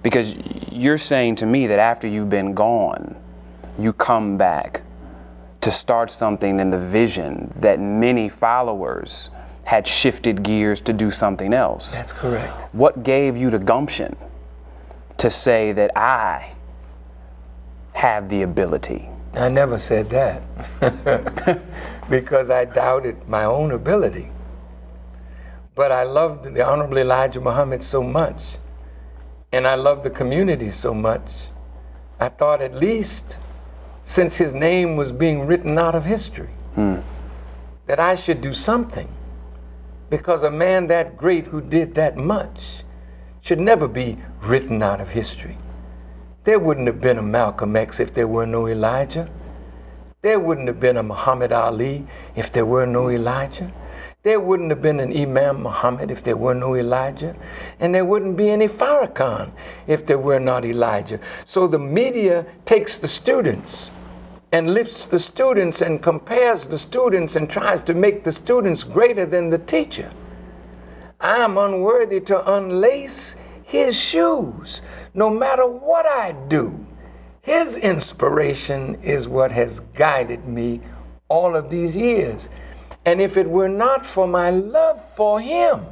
Because you're saying to me that after you've been gone, you come back to start something in the vision that many followers had shifted gears to do something else. That's correct. What gave you the gumption to say that I have the ability? I never said that because I doubted my own ability. But I loved the Honorable Elijah Muhammad so much, and I loved the community so much. I thought at least, since his name was being written out of history, that I should do something. Because a man that great who did that much should never be written out of history. There wouldn't have been a Malcolm X if there were no Elijah. There wouldn't have been a Muhammad Ali if there were no Elijah. There wouldn't have been an Imam Muhammad if there were no Elijah. And there wouldn't be any Farrakhan if there were not Elijah. So the media takes the students and lifts the students and compares the students and tries to make the students greater than the teacher. I am unworthy to unlace his shoes. No matter what I do, his inspiration is what has guided me all of these years. And if it were not for my love for him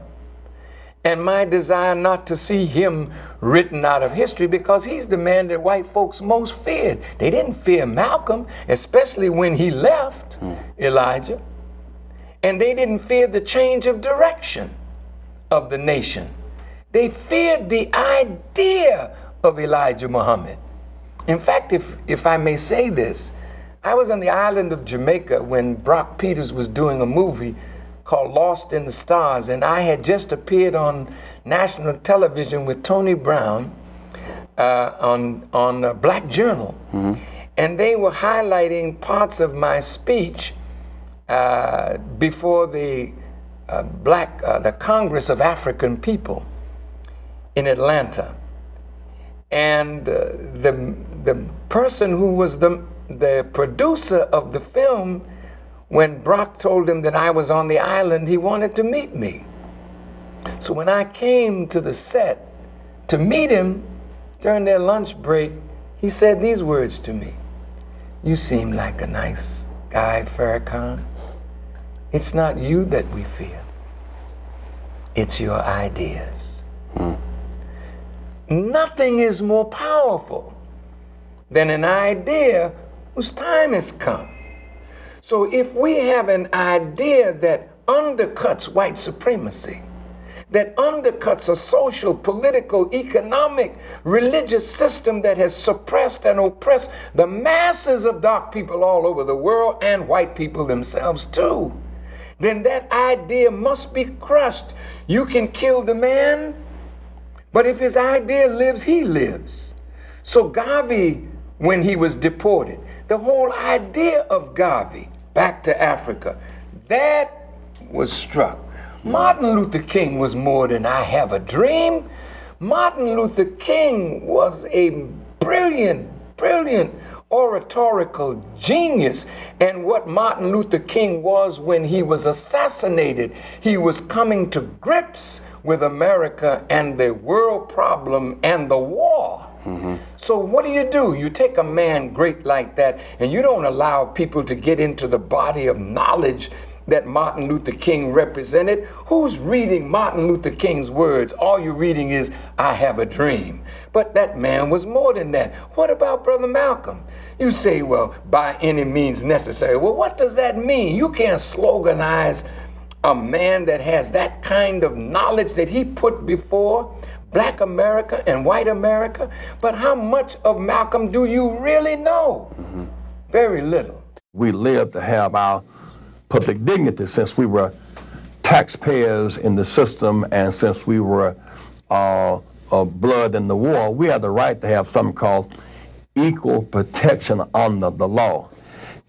and my desire not to see him written out of history, because he's the man that white folks most feared. They didn't fear Malcolm, especially when he left Elijah. And they didn't fear the change of direction of the nation. They feared the idea of Elijah Muhammad. In fact, if I may say this, I was on the island of Jamaica when Brock Peters was doing a movie called Lost in the Stars, and I had just appeared on national television with Tony Brown on Black Journal. And they were highlighting parts of my speech before the the Congress of African People in Atlanta. And the person who was the producer of the film, when Brock told him that I was on the island, he wanted to meet me. So when I came to the set to meet him during their lunch break, he said these words to me: "You seem like a nice guy, Farrakhan. It's not you that we fear. It's your ideas." Nothing is more powerful than an idea whose time has come. So if we have an idea that undercuts white supremacy, that undercuts a social, political, economic, religious system that has suppressed and oppressed the masses of dark people all over the world, and white people themselves too, then that idea must be crushed. You can kill the man, but if his idea lives, he lives. So Garvey, when he was deported, the whole idea of Garvey, back to Africa, that was struck. Martin Luther King was more than I have a dream. Martin Luther King was a brilliant, brilliant oratorical genius. And what Martin Luther King was when he was assassinated, he was coming to grips with America and the world problem and the war. So what do? You take a man great like that, and you don't allow people to get into the body of knowledge that Martin Luther King represented. Who's reading Martin Luther King's words? All you're reading is, "I have a dream." But that man was more than that. What about Brother Malcolm? You say, well, by any means necessary. Well, what does that mean? You can't sloganize a man that has that kind of knowledge that he put before Black America and white America. But how much of Malcolm do you really know? Very little. We live to have our public dignity since we were taxpayers in the system, and since we were blood in the war. We have the right to have something called equal protection under the law.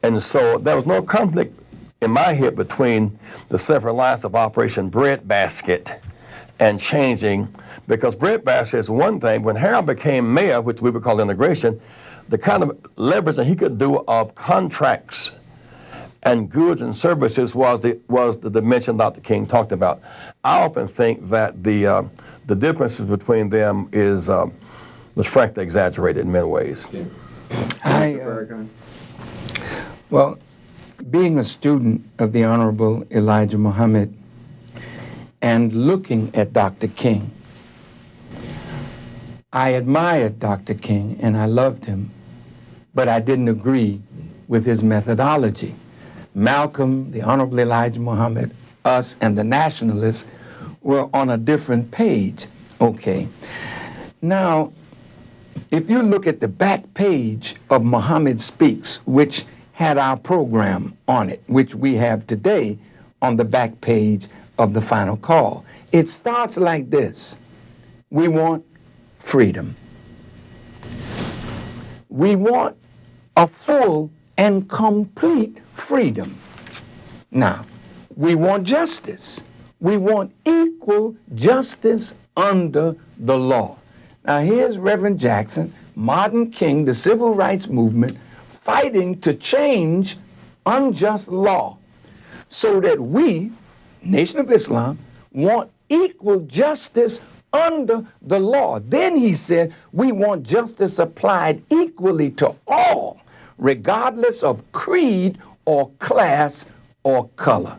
And so there was no conflict in my head between the self-reliance of Operation Breadbasket and changing, because Breadbasket is one thing. When Harold became mayor, which we would call integration, the kind of leverage that he could do of contracts and goods and services was the dimension Dr. King talked about. I often think that the differences between them is was frankly exaggerated in many ways. Well, being a student of the Honorable Elijah Muhammad and looking at Dr. King, I admired Dr. King and I loved him, but I didn't agree with his methodology. Malcolm, the Honorable Elijah Muhammad, us, and the nationalists were on a different page. Okay. Now, if you look at the back page of Muhammad Speaks, which had our program on it, which we have today on the back page of the Final Call, it starts like this. We want freedom. We want a full and complete freedom. Now, we want justice. We want equal justice under the law. Now, here's Reverend Jackson, Martin King, the civil rights movement, fighting to change unjust law so that we, Nation of Islam, want equal justice under the law. Then he said, we want justice applied equally to all, regardless of creed or class or color.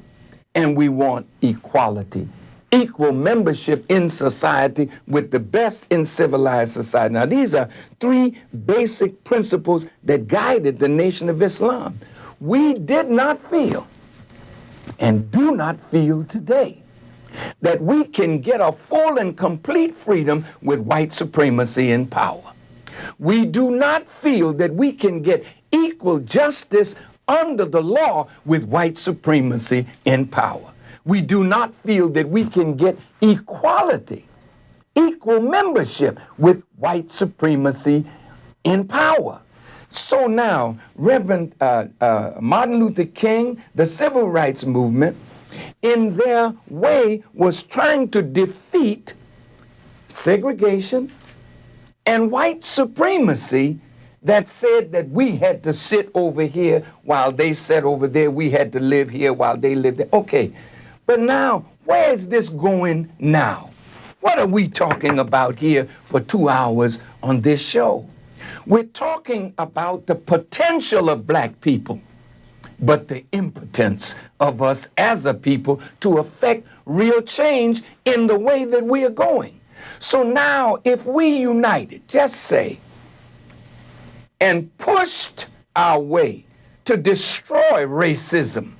And we want equality, equal membership in society with the best in civilized society. Now, these are three basic principles that guided the Nation of Islam. We did not feel, and do not feel today, that we can get a full and complete freedom with white supremacy in power. We do not feel that we can get equal justice under the law with white supremacy in power. We do not feel that we can get equality, equal membership with white supremacy in power. So now, Reverend Martin Luther King, the civil rights movement, in their way was trying to defeat segregation and white supremacy that said that we had to sit over here while they sat over there. We had to live here while they lived there. Okay, but now, where is this going now? What are we talking about here for 2 hours on this show? We're talking about the potential of black people, but the impotence of us as a people to affect real change in the way that we are going. So now, if we united, just say, and pushed our way to destroy racism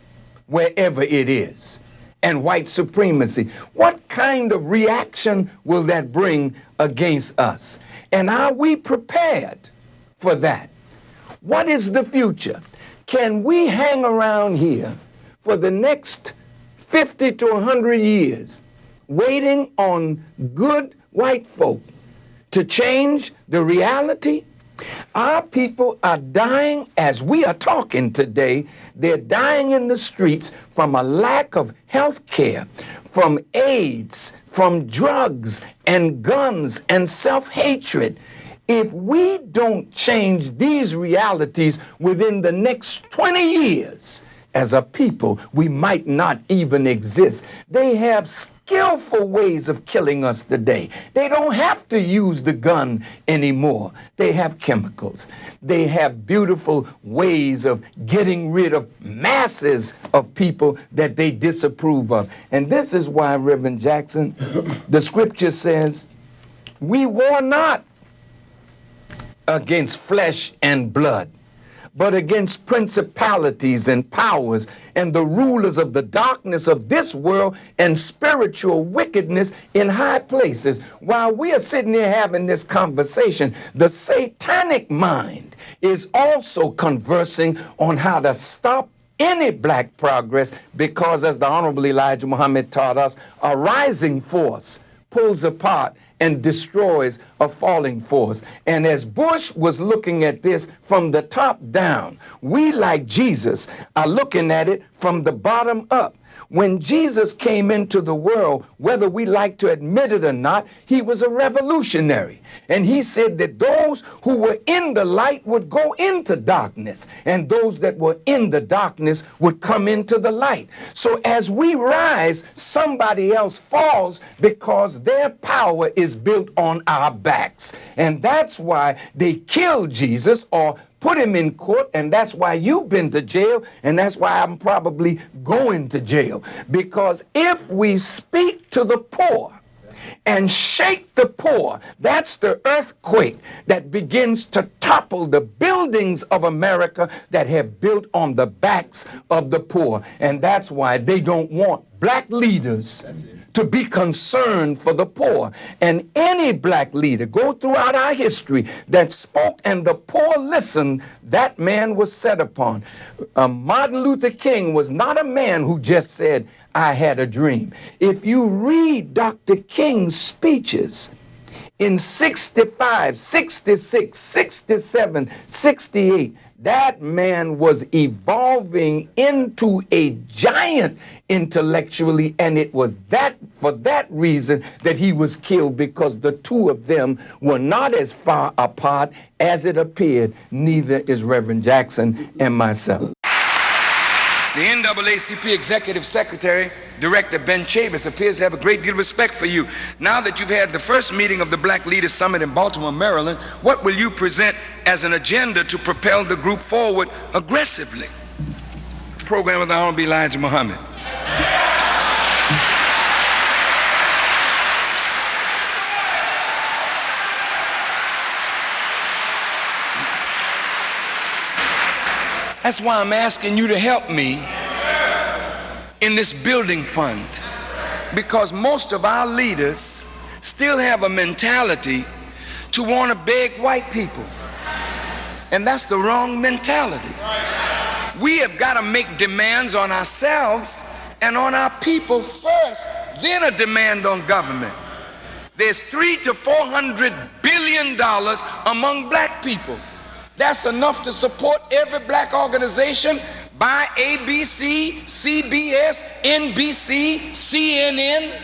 wherever it is, and white supremacy, what kind of reaction will that bring against us? And are we prepared for that? What is the future? Can we hang around here for the next 50 to 100 years waiting on good white folk to change the reality? Our people are dying as we are talking today. They're dying in the streets from a lack of health care, from AIDS, from drugs and guns and self-hatred. If we don't change these realities within the next 20 years, as a people, we might not even exist. They have skillful ways of killing us today. They don't have to use the gun anymore. They have chemicals. They have beautiful ways of getting rid of masses of people that they disapprove of. And this is why, Reverend Jackson, the scripture says, we war not against flesh and blood, but against principalities and powers and the rulers of the darkness of this world and spiritual wickedness in high places. While we are sitting here having this conversation, the satanic mind is also conversing on how to stop any black progress, because, as the Honorable Elijah Muhammad taught us, a rising force pulls apart and destroys a falling force. And as Bush was looking at this from the top down, we, like Jesus, are looking at it from the bottom up. When Jesus came into the world, whether we like to admit it or not, he was a revolutionary. And he said that those who were in the light would go into darkness, and those that were in the darkness would come into the light. So as we rise, somebody else falls because their power is built on our backs. And that's why they killed Jesus or put him in court, and that's why you've been to jail, and that's why I'm probably going to jail. Because if we speak to the poor and shake the poor, that's the earthquake that begins to topple the buildings of America that have built on the backs of the poor. And that's why they don't want black leaders to be concerned for the poor. And any black leader, go throughout our history, that spoke and the poor listened, that man was set upon. Martin Luther King was not a man who just said, I had a dream. If you read Dr. King's speeches in 65, 66, 67, 68, that man was evolving into a giant intellectually, and it was that for that reason that he was killed, because the two of them were not as far apart as it appeared. Neither is Reverend Jackson and myself. The NAACP Executive Secretary, Director Ben Chavis, appears to have a great deal of respect for you. Now that you've had the first meeting of the Black Leaders Summit in Baltimore, Maryland, what will you present as an agenda to propel the group forward aggressively? Program with the Hon. Elijah Muhammad. That's why I'm asking you to help me in this building fund, because most of our leaders still have a mentality to want to beg white people, and that's the wrong mentality. We have got to make demands on ourselves and on our people first, then a demand on government. There's $300 to $400 billion among black people. That's enough to support every black organization by ABC, CBS, NBC, CNN,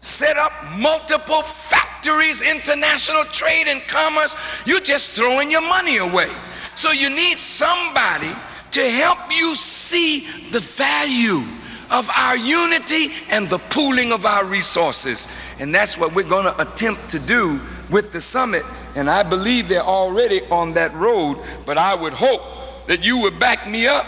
set up multiple factories, international trade and commerce. You're just throwing your money away. So you need somebody to help you see the value of our unity and the pooling of our resources. And that's what we're going to attempt to do with the summit. And I believe they're already on that road, but I would hope that you would back me up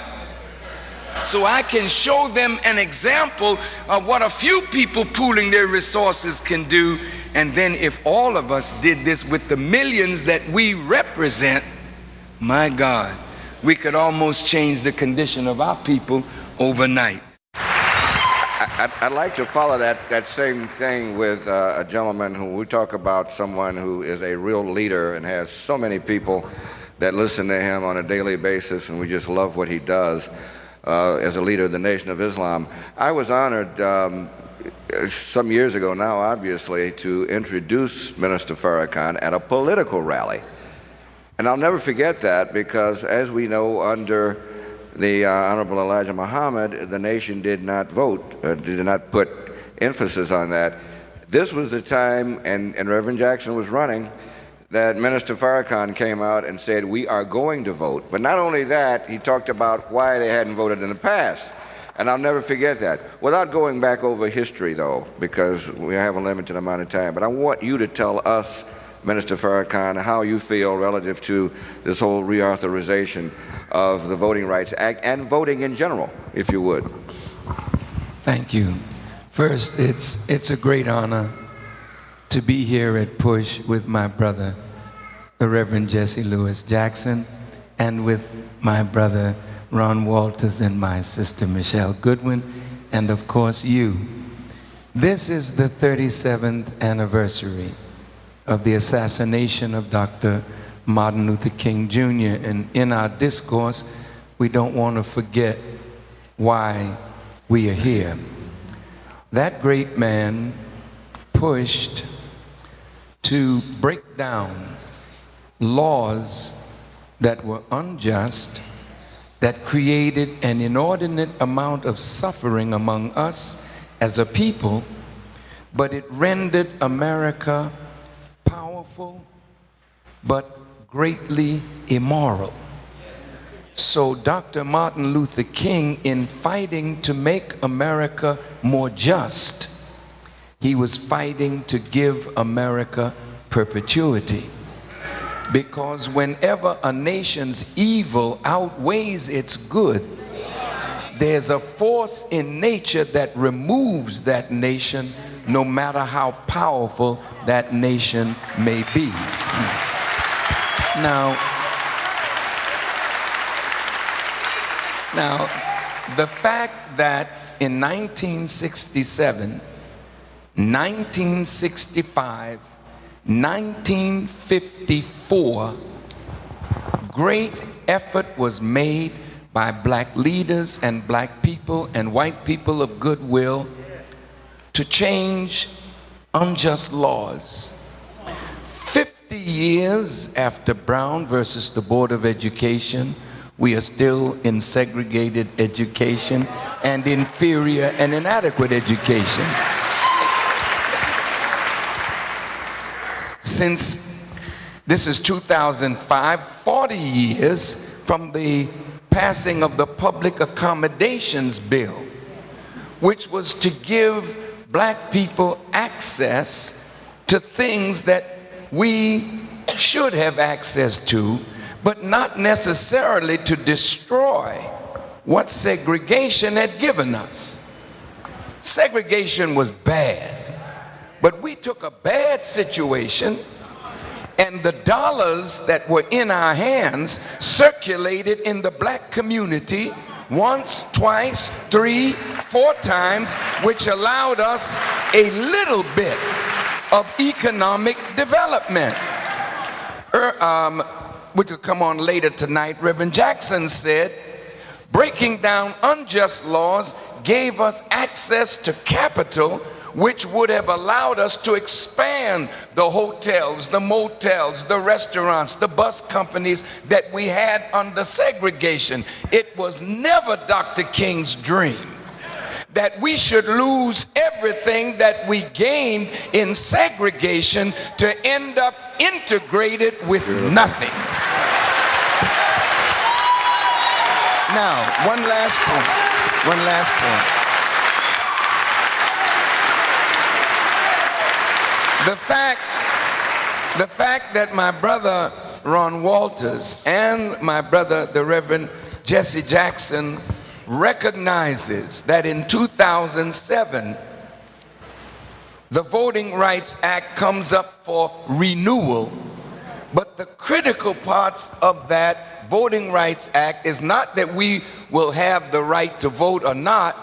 so I can show them an example of what a few people pooling their resources can do. And then if all of us did this with the millions that we represent, my God, we could almost change the condition of our people overnight. I'd like to follow that same thing with a gentleman who we talk about, someone who is a real leader and has so many people that listen to him on a daily basis, and we just love what he does as a leader of the Nation of Islam. I was honored some years ago now, obviously, to introduce Minister Farrakhan at a political rally. And I'll never forget that, because as we know, under the Honorable Elijah Muhammad, the nation did not vote, did not put emphasis on that. This was the time, and Reverend Jackson was running, that Minister Farrakhan came out and said, we are going to vote. But not only that, he talked about why they hadn't voted in the past. And I'll never forget that. Without going back over history, though, because we have a limited amount of time, but I want you to tell us, Minister Farrakhan, how you feel relative to this whole reauthorization of the Voting Rights Act and voting in general, if you would. Thank you. First, it's a great honor to be here at Push with my brother, the Reverend Jesse Louis Jackson, and with my brother Ron Walters and my sister Michelle Goodwin, and of course you. This is the 37th anniversary of the assassination of Dr. Martin Luther King Jr. And in our discourse, we don't want to forget why we are here. That great man pushed to break down laws that were unjust, that created an inordinate amount of suffering among us as a people, but it rendered America powerful but greatly immoral. So Dr. Martin Luther King, in fighting to make America more just, he was fighting to give America perpetuity. Because whenever a nation's evil outweighs its good, there's a force in nature that removes that nation, no matter how powerful that nation may be. Now, the fact that in 1967, 1965, 1954, great effort was made by black leaders and black people and white people of goodwill to change unjust laws. 50 years after Brown versus the Board of Education, we are still in segregated education and inferior and inadequate education. Since this is 2005, 40 years from the passing of the Public Accommodations Bill, which was to give black people access to things that we should have access to, but not necessarily to destroy what segregation had given us. Segregation was bad. But we took a bad situation, and the dollars that were in our hands circulated in the black community once, twice, 3, 4 times, which allowed us a little bit of economic development. Which will come on later tonight. Reverend Jackson said, breaking down unjust laws gave us access to capital, which would have allowed us to expand the hotels, the motels, the restaurants, the bus companies that we had under segregation. It was never Dr. King's dream that we should lose everything that we gained in segregation to end up integrated with nothing. Now, one last point. The fact that my brother Ron Walters and my brother the Reverend Jesse Jackson recognizes that in 2007 the Voting Rights Act comes up for renewal, but the critical parts of that Voting Rights Act is not that we will have the right to vote or not,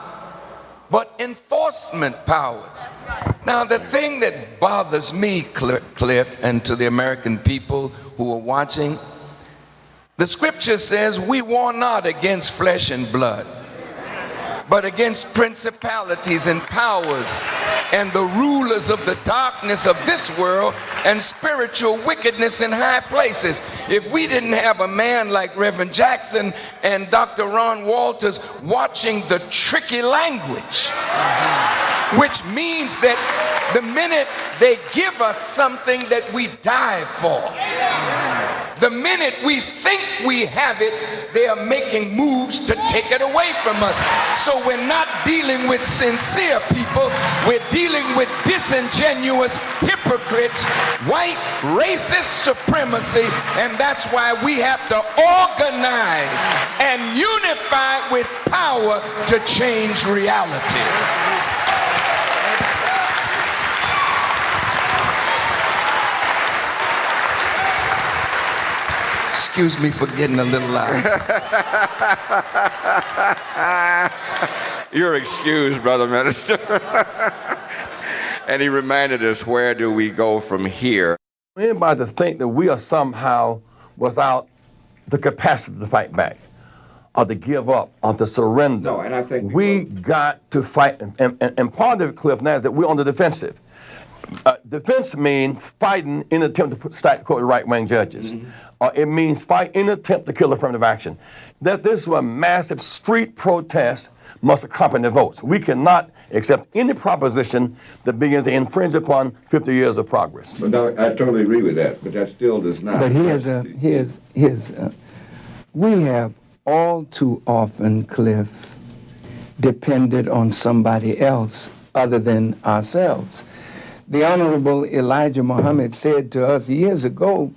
but enforcement powers. Now, the thing that bothers me, Cliff, and to the American people who are watching, the scripture says we war not against flesh and blood, but against principalities and powers and the rulers of the darkness of this world and spiritual wickedness in high places. If we didn't have a man like Reverend Jackson and Dr. Ron Walters watching the tricky language, which means that the minute they give us something that we die for, the minute we think we have it, they are making moves to take it away from us. So we're not dealing with sincere people, we're dealing with disingenuous hypocrites, white racist supremacy, and that's why we have to organize and unify with power to change realities. Excuse me for getting a little loud. You're excused, Brother Minister. And he reminded us, where do we go from here? Anybody to think that we are somehow without the capacity to fight back, or to give up, or to surrender. No, and I think we got to fight. And part of it, Cliff, now is that we're on the defensive. Defense means fighting in an attempt to stack the court with right-wing judges. It means fight in an attempt to kill affirmative action. This is a massive street protest must accompany the votes. We cannot accept any proposition that begins to infringe upon 50 years of progress. But no, I totally agree with that, but that still does not. But we have all too often, Cliff, depended on somebody else other than ourselves. The Honorable Elijah Muhammad said to us years ago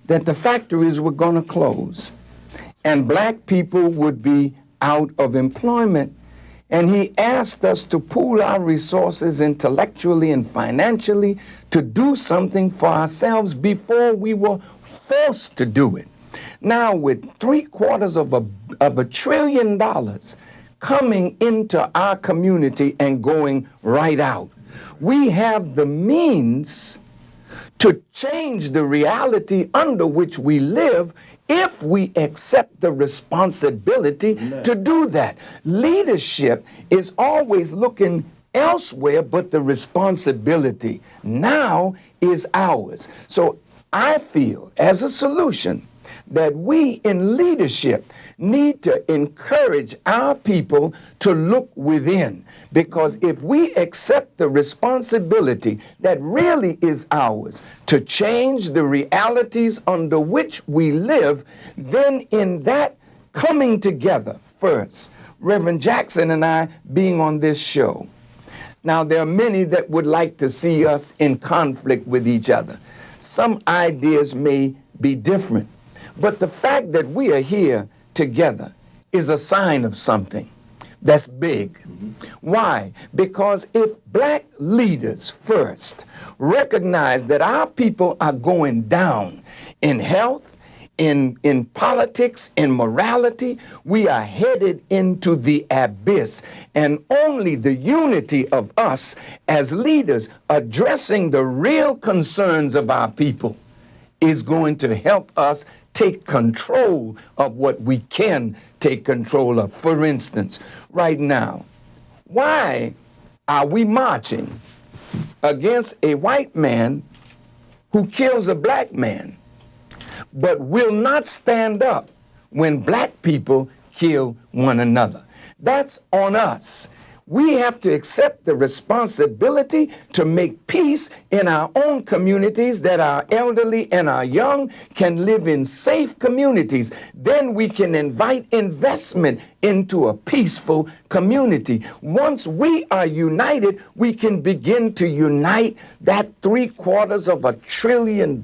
that the factories were going to close and black people would be out of employment. And he asked us to pool our resources intellectually and financially to do something for ourselves before we were forced to do it. Now, with $750 billion coming into our community and going right out, we have the means to change the reality under which we live if we accept the responsibility to do that. Leadership is always looking elsewhere, but the responsibility now is ours. So I feel, as a solution, that we in leadership need to encourage our people to look within, because if we accept the responsibility that really is ours to change the realities under which we live, then in that coming together first, Reverend Jackson and I being on this show. Now, there are many that would like to see us in conflict with each other. Some ideas may be different. But the fact that we are here together is a sign of something that's big. Why? Because if black leaders first recognize that our people are going down in health, in politics, in morality, we are headed into the abyss. And only the unity of us as leaders addressing the real concerns of our people is going to help us take control of what we can take control of. For instance, right now, why are we marching against a white man who kills a black man, but will not stand up when black people kill one another? That's on us. We have to accept the responsibility to make peace in our own communities, that our elderly and our young can live in safe communities. Then we can invite investment into a peaceful community. Once we are united, we can begin to unite that $750 billion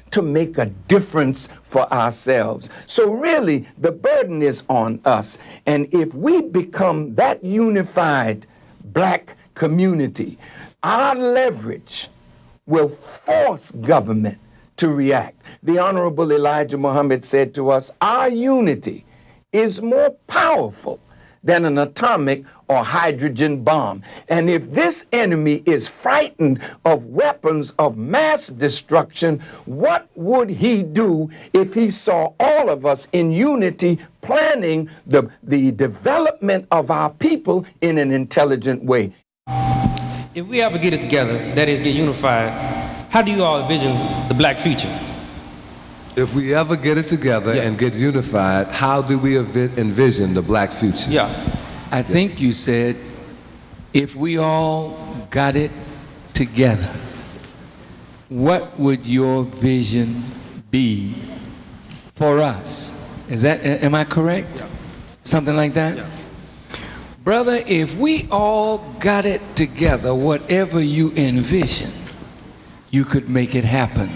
to make a difference for ourselves. So really, the burden is on us. And if we become that unified black community, our leverage will force government to react. The Honorable Elijah Muhammad said to us, our unity is more powerful than an atomic or hydrogen bomb. And if this enemy is frightened of weapons of mass destruction, what would he do if he saw all of us in unity planning the development of our people in an intelligent way? If we ever get it together, that is, get unified, how do you all envision the black future? If we ever get it together and get unified, how do we envision the black future? Yeah. I think you said, if we all got it together, what would your vision be for us? Am I correct? Yeah. Something like that? Yeah. Brother, if we all got it together, whatever you envision, you could make it happen.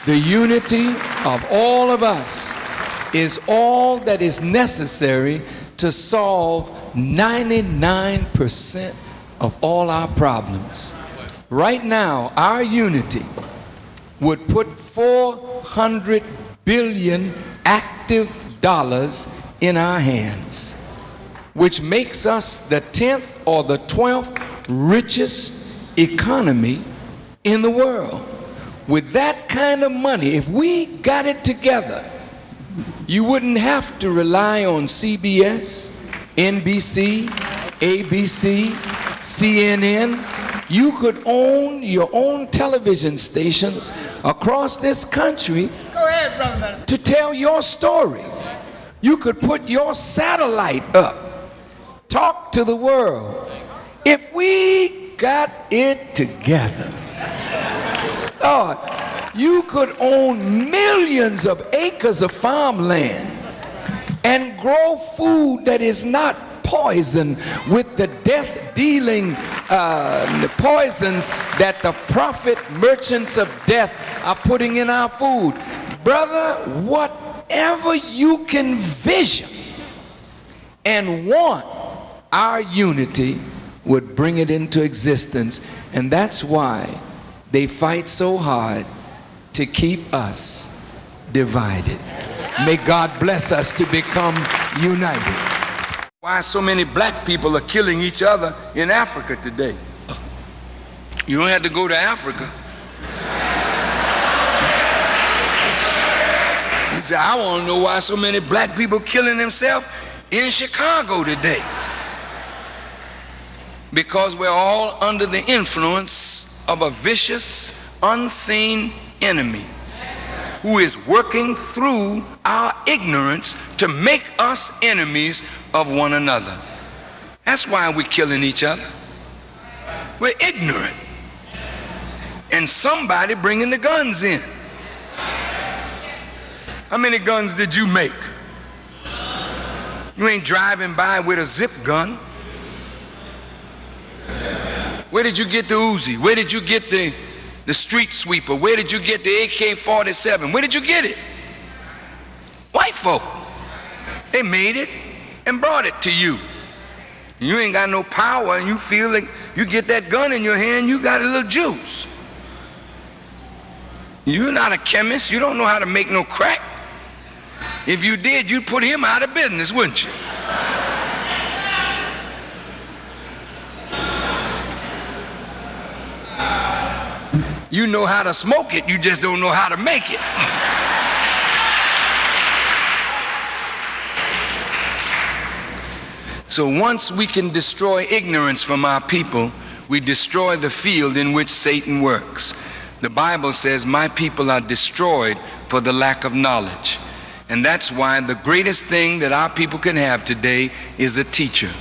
The unity of all of us is all that is necessary to solve 99% of all our problems. Right now, our unity would put $400 billion active dollars in our hands, which makes us the 10th or the 12th richest economy in the world. With that kind of money, if we got it together, you wouldn't have to rely on CBS, NBC, ABC, CNN, You could own your own television stations across this country. Go ahead, Brother Madison. To tell your story. You could put your satellite up, talk to the world. If we got it together, Lord, you could own millions of acres of farmland and grow food that is not poisoned with the death-dealing the poisons that the profit merchants of death are putting in our food. Brother, whatever you can vision and want, our unity would bring it into existence. And that's why they fight so hard to keep us divided. May God bless us to become united. Why so many black people are killing each other in Africa today? You don't have to go to Africa. You say, I want to know why so many black people killing themselves in Chicago today. Because we're all under the influence of a vicious, unseen enemy who is working through our ignorance to make us enemies of one another. That's why we're killing each other. We're ignorant. And somebody bringing the guns in. How many guns did you make? You ain't driving by with a zip gun. Where did you get the Uzi? Where did you get the street sweeper? Where did you get the AK-47? Where did you get it? White folk. They made it and brought it to you. You ain't got no power and you feel like you get that gun in your hand, you got a little juice. You're not a chemist. You don't know how to make no crack. If you did, you'd put him out of business, wouldn't you? You know how to smoke it, you just don't know how to make it. So once we can destroy ignorance from our people, we destroy the field in which Satan works. The Bible says, my people are destroyed for the lack of knowledge. And that's why the greatest thing that our people can have today is a teacher.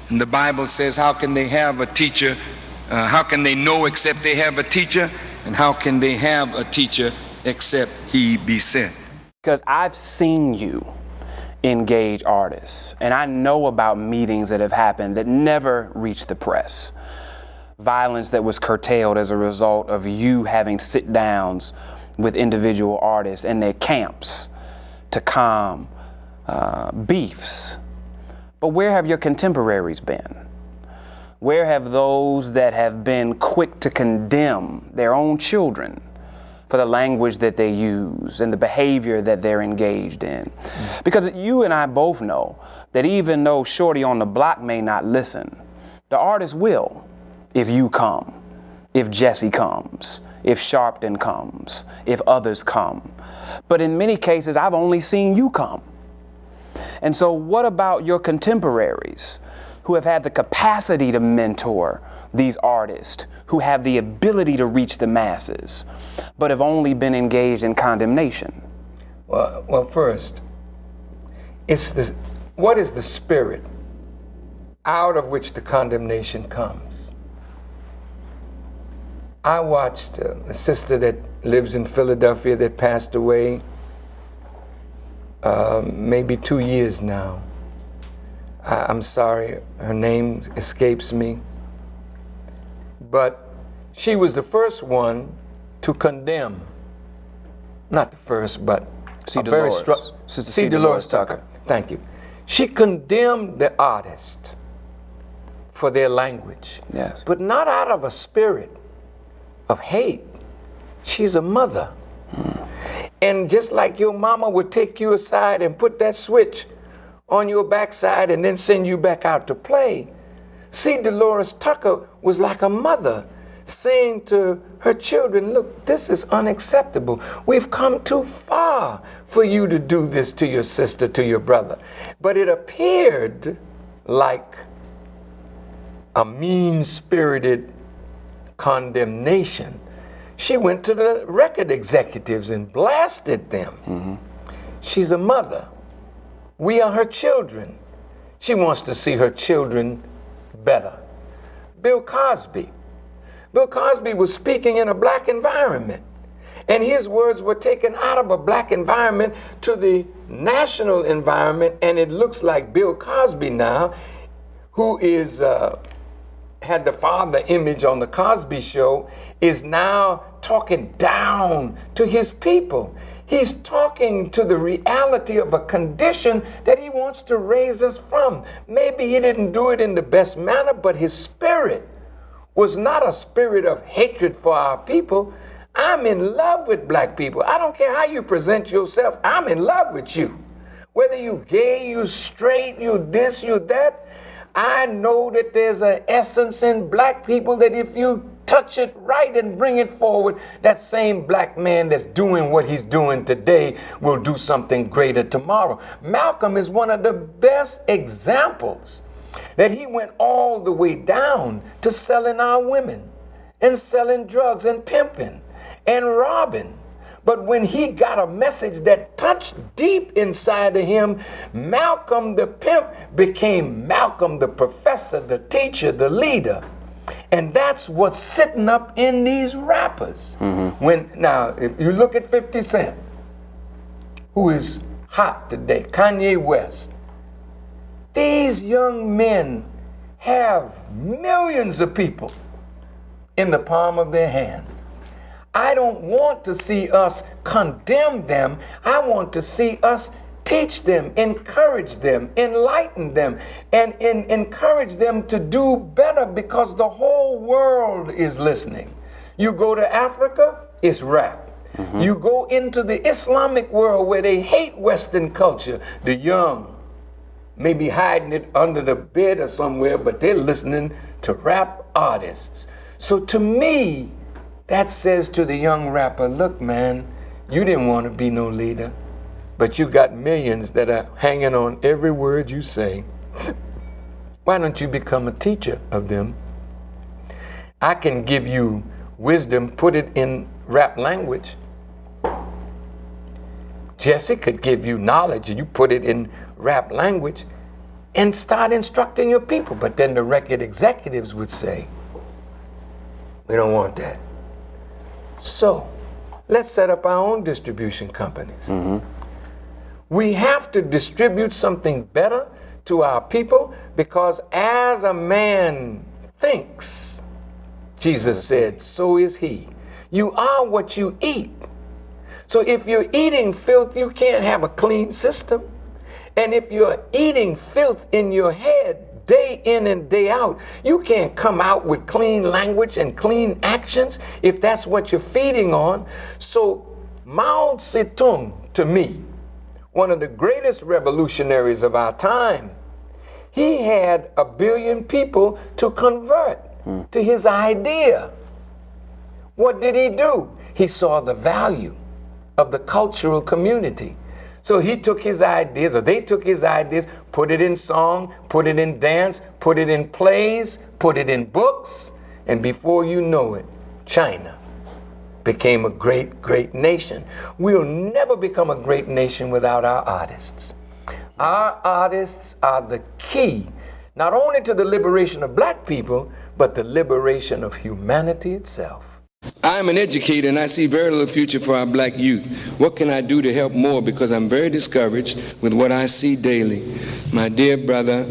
And the Bible says, how can they have a teacher? How can they know except they have a teacher? And how can they have a teacher except he be sent? Because I've seen you engage artists, and I know about meetings that have happened that never reached the press. Violence that was curtailed as a result of you having sit-downs with individual artists in their camps to calm beefs. But where have your contemporaries been? Where have those that have been quick to condemn their own children for the language that they use and the behavior that they're engaged in? Because you and I both know that even though Shorty on the block may not listen, the artist will if you come, if Jesse comes, if Sharpton comes, if others come. But in many cases, I've only seen you come. And so what about your contemporaries who have had the capacity to mentor these artists, who have the ability to reach the masses, but have only been engaged in condemnation? Well, first, what is the spirit out of which the condemnation comes? I watched a sister that lives in Philadelphia that passed away maybe 2 years now. I'm sorry, her name escapes me. But she was the first one to condemn. Not the first, but C. Dolores Tucker. Thank you. She condemned the artist for their language. Yes. But not out of a spirit of hate. She's a mother. And just like your mama would take you aside and put that switch on your backside and then send you back out to play, C. Dolores Tucker was like a mother saying to her children, look, this is unacceptable. We've come too far for you to do this to your sister, to your brother. But it appeared like a mean-spirited condemnation. She went to the record executives and blasted them. She's a mother. We are her children. She wants to see her children better. Bill Cosby. Bill Cosby was speaking in a black environment, and his words were taken out of a black environment to the national environment, and it looks like Bill Cosby now, who is had the father image on the Cosby Show, is now talking down to his people. He's talking to the reality of a condition that he wants to raise us from. Maybe he didn't do it in the best manner, but his spirit was not a spirit of hatred for our people. I'm in love with black people. I don't care how you present yourself. I'm in love with you. Whether you gay, you straight, you this, you that, I know that there's an essence in black people that if you touch it right and bring it forward, that same black man that's doing what he's doing today will do something greater tomorrow. Malcolm is one of the best examples that he went all the way down to selling our women and selling drugs and pimping and robbing. But when he got a message that touched deep inside of him, Malcolm the pimp became Malcolm the professor, the teacher, the leader. And that's what's sitting up in these rappers. Now, if you look at 50 Cent, who is hot today, Kanye West, these young men have millions of people in the palm of their hands. I don't want to see us condemn them. I want to see us teach them, encourage them, enlighten them, and encourage them to do better, because the whole world is listening. You go to Africa, it's rap. You go into the Islamic world where they hate Western culture, the young may be hiding it under the bed or somewhere, but they're listening to rap artists. So to me, that says to the young rapper, look, man, you didn't want to be no leader, but you got millions that are hanging on every word you say. Why don't you become a teacher of them? I can give you wisdom, put it in rap language. Jesse could give you knowledge and you put it in rap language and start instructing your people. But then the record executives would say, we don't want that. So let's set up our own distribution companies. We have to distribute something better to our people, because as a man thinks, Jesus said, so is he. You are what you eat. So if you're eating filth, you can't have a clean system. And if you're eating filth in your head day in and day out, you can't come out with clean language and clean actions if that's what you're feeding on. So Mao Zedong, to me, one of the greatest revolutionaries of our time, he had 1 billion people to convert to his idea. What did he do? He saw the value of the cultural community. So he took his ideas, or they took his ideas, put it in song, put it in dance, put it in plays, put it in books, and before you know it, China became a great, great nation. We'll never become a great nation without our artists. Our artists are the key, not only to the liberation of black people, but the liberation of humanity itself. I'm an educator and I see very little future for our black youth. What can I do to help more? Because I'm very discouraged with what I see daily. My dear brother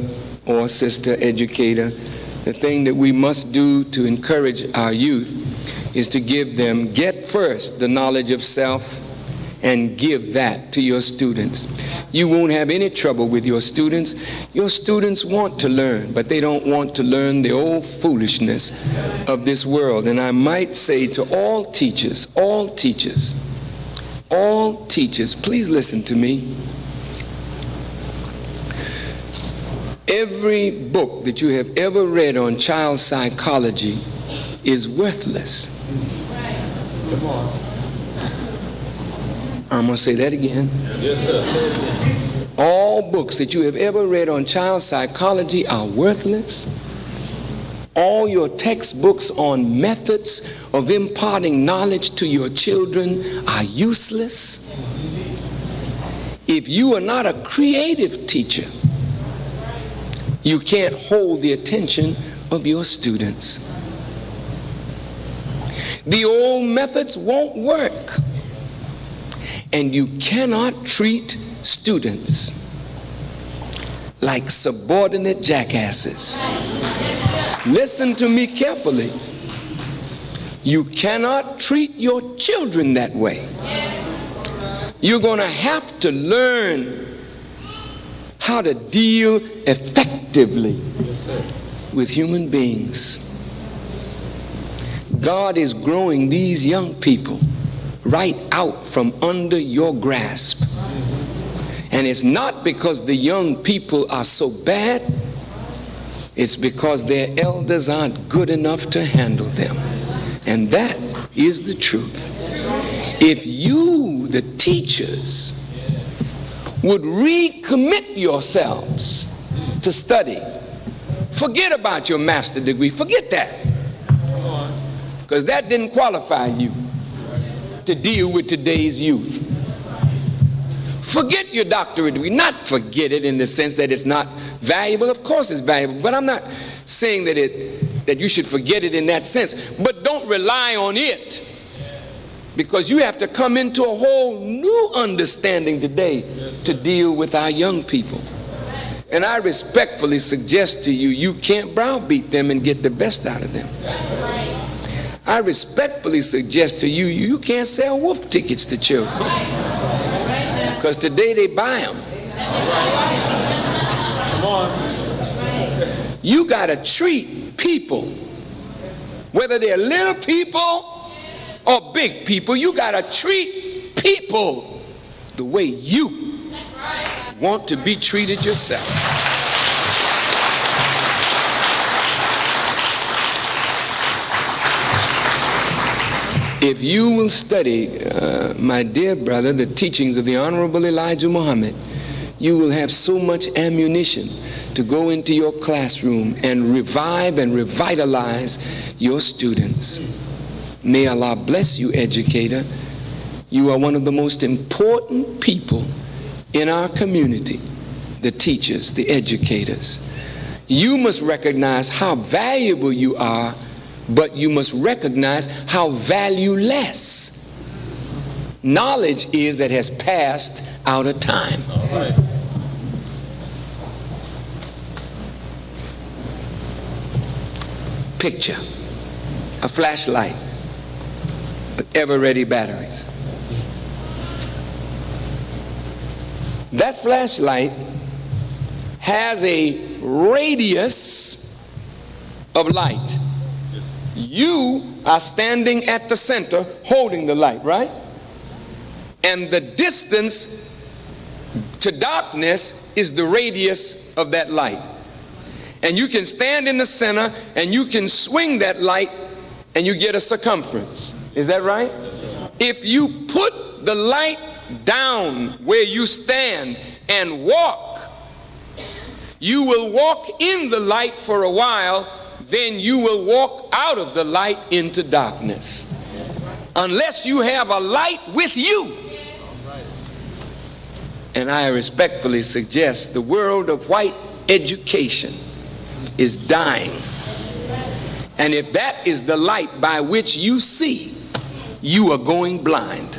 or sister educator, the thing that we must do to encourage our youth is to give them, get first the knowledge of self and give that to your students. You won't have any trouble with your students. Your students want to learn, but they don't want to learn the old foolishness of this world. And I might say to all teachers, please listen to me. Every book that you have ever read on child psychology is worthless. Come on. I'm going to say that again. Yes, sir. All books that you have ever read on child psychology are worthless. all your textbooks on methods of imparting knowledge to your children are useless. If you are not a creative teacher, you can't hold the attention of your students. The old methods won't work, and you cannot treat students like subordinate jackasses. Listen to me carefully. You cannot treat your children that way. You're going to have to learn how to deal effectively with human beings. God is growing these young people right out from under your grasp. And it's not because the young people are so bad, it's because their elders aren't good enough to handle them. And that is the truth. If you, the teachers, would recommit yourselves to study, forget about your master's degree, forget that. Because that didn't qualify you to deal with today's youth. Forget your doctorate degree. Not forget it in the sense that it's not valuable. Of course it's valuable, but I'm not saying that you should forget it in that sense. But don't rely on it, because you have to come into a whole new understanding today to deal with our young people. And I respectfully suggest to you, you can't browbeat them and get the best out of them. I respectfully suggest to you, you can't sell wolf tickets to children, because today they buy them. You got to treat people, whether they're little people or big people, you got to treat people the way you want to be treated yourself. If you will study, my dear brother, the teachings of the Honorable Elijah Muhammad, you will have so much ammunition to go into your classroom and revive and revitalize your students. May Allah bless you, educator. You are one of the most important people in our community, the teachers, the educators. You must recognize how valuable you are, but you must recognize how valueless knowledge is that has passed out of time. All right. Picture a flashlight with ever-ready batteries. That flashlight has a radius of light. You are standing at the center holding the light, right? And the distance to darkness is the radius of that light. And you can stand in the center and you can swing that light and you get a circumference. Is that right? If you put the light down where you stand and walk, you will walk in the light for a while, then you will walk out of the light into darkness. Unless you have a light with you. And I respectfully suggest the world of white education is dying. And if that is the light by which you see, you are going blind.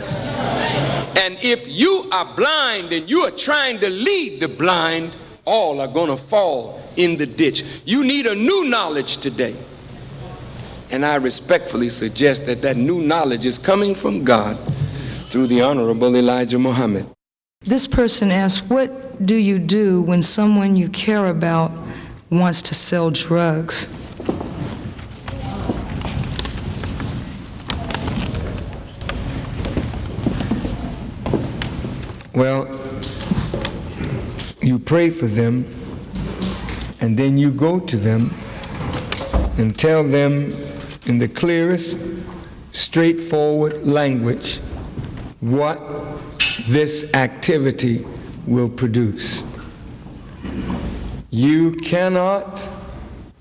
And if you are blind and you are trying to lead the blind, all are going to fall in the ditch. You need a new knowledge today. And I respectfully suggest that that new knowledge is coming from God through the Honorable Elijah Muhammad. This person asks, what do you do when someone you care about wants to sell drugs? Well, you pray for them, and then you go to them and tell them in the clearest, straightforward language what this activity will produce. You cannot,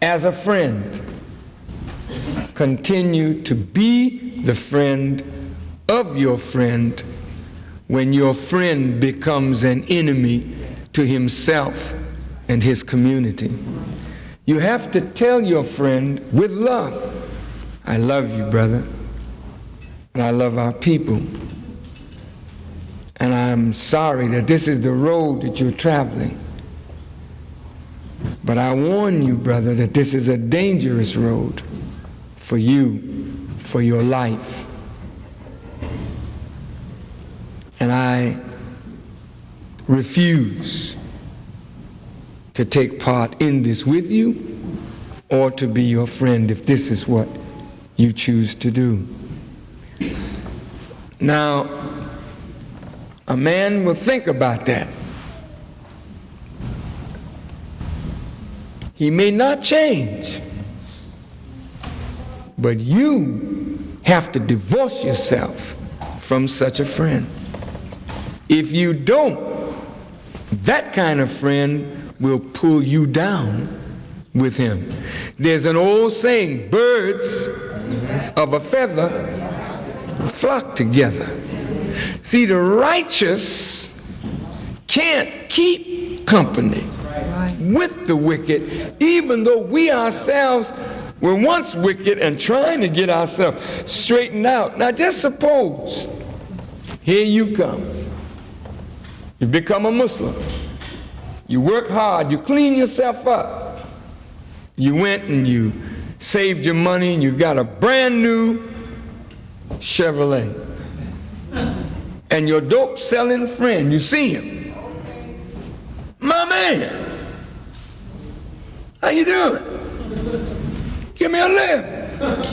as a friend, continue to be the friend of your friend when your friend becomes an enemy to himself and his community. You have to tell your friend with love, I love you, brother, and I love our people. And I'm sorry that this is the road that you're traveling. But I warn you, brother, that this is a dangerous road for you, for your life. And I refuse to take part in this with you or to be your friend if this is what you choose to do. Now, a man will think about that. He may not change, but you have to divorce yourself from such a friend. If you don't, that kind of friend will pull you down with him. There's an old saying, birds of a feather flock together. See, the righteous can't keep company with the wicked, even though we ourselves were once wicked and trying to get ourselves straightened out. Now just suppose, here you come. You become a Muslim. You work hard, you clean yourself up. You went and you saved your money and you got a brand new Chevrolet. And your dope selling friend, you see him. My man, how you doing? Give me a lift.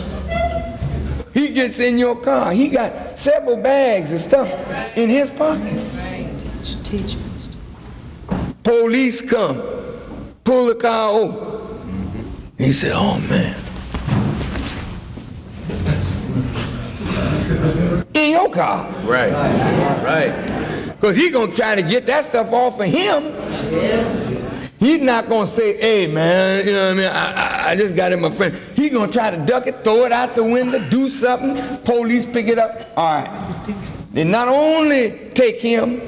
He gets in your car. He got several bags of stuff in his pocket. Police come, pull the car over. He said, oh man. In your car. Right, right. Because he's going to try to get that stuff off of him. He's not going to say, hey, man, you know what I mean? I just got in my friend. He's going to try to duck it, throw it out the window, do something. Police pick it up. All right. They not only take him,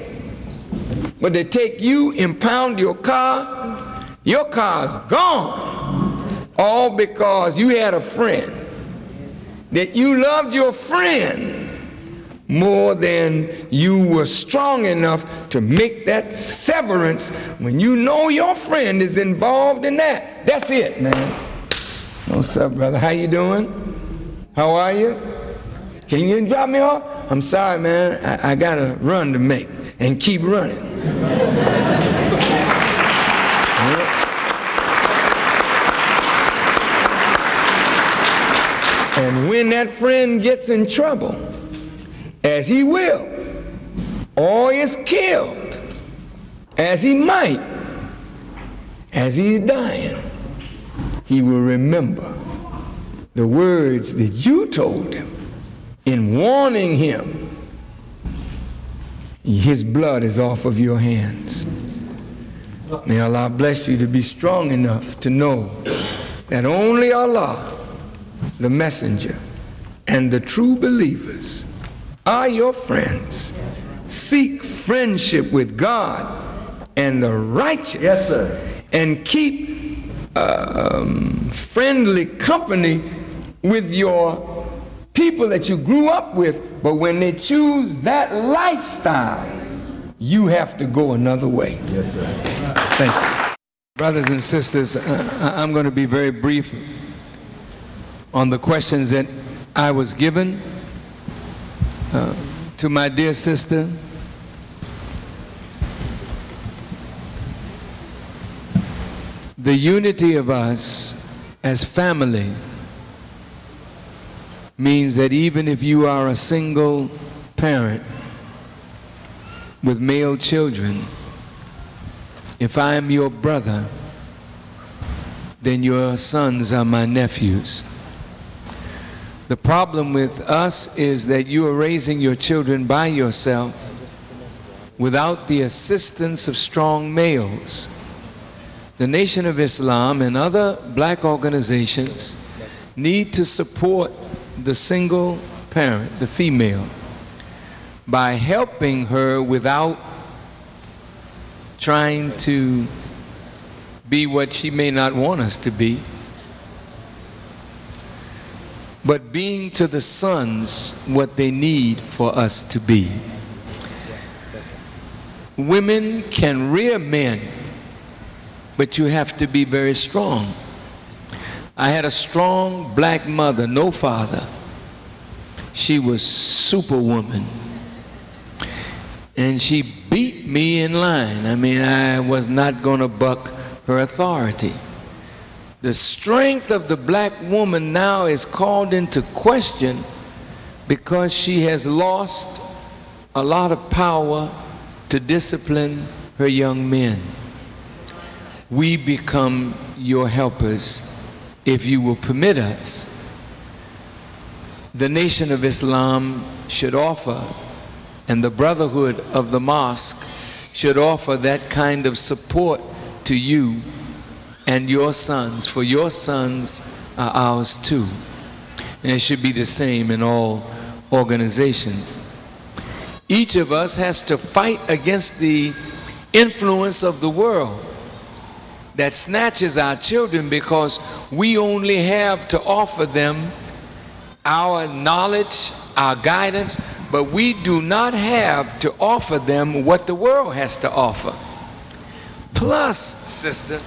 but they take you, impound your car. Your car's gone. All because you had a friend. That you loved your friend more than you were strong enough to make that severance when you know your friend is involved in that. That's it, man. What's up, brother? How you doing? How are you? Can you drop me off? I'm sorry, man. I got a run to make and keep running. And when that friend gets in trouble, as he will, or is killed, as he might, as he's dying, he will remember the words that you told him in warning him. His blood is off of your hands. May Allah bless you to be strong enough to know that only Allah, the messenger, and the true believers are your friends. Seek friendship with God and the righteous. Yes, sir. And keep friendly company with your people that you grew up with. But when they choose that lifestyle, you have to go another way. Yes, sir. Thanks. Brothers and sisters, I'm going to be very brief on the questions that I was given. To my dear sister, the unity of us as family means that even if you are a single parent with male children, if I am your brother, then your sons are my nephews. The problem with us is that you are raising your children by yourself without the assistance of strong males. The Nation of Islam and other black organizations need to support the single parent, the female, by helping her without trying to be what she may not want us to be, but being to the sons what they need for us to be. Women can rear men, but you have to be very strong. I had a strong black mother, no father. She was superwoman. And she beat me in line. I mean, I was not going to buck her authority. The strength of the black woman now is called into question because she has lost a lot of power to discipline her young men. We become your helpers if you will permit us. The Nation of Islam should offer, and the Brotherhood of the Mosque should offer that kind of support to you and your sons, for your sons are ours too. And it should be the same in all organizations. Each of us has to fight against the influence of the world that snatches our children, because we only have to offer them our knowledge, our guidance, but we do not have to offer them what the world has to offer. Plus, sister,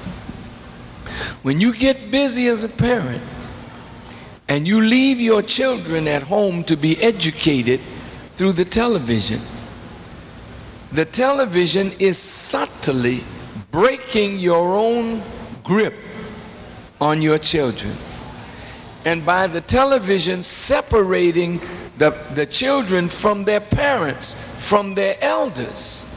when you get busy as a parent and you leave your children at home to be educated through the television is subtly breaking your own grip on your children. And by the television separating the children from their parents, from their elders,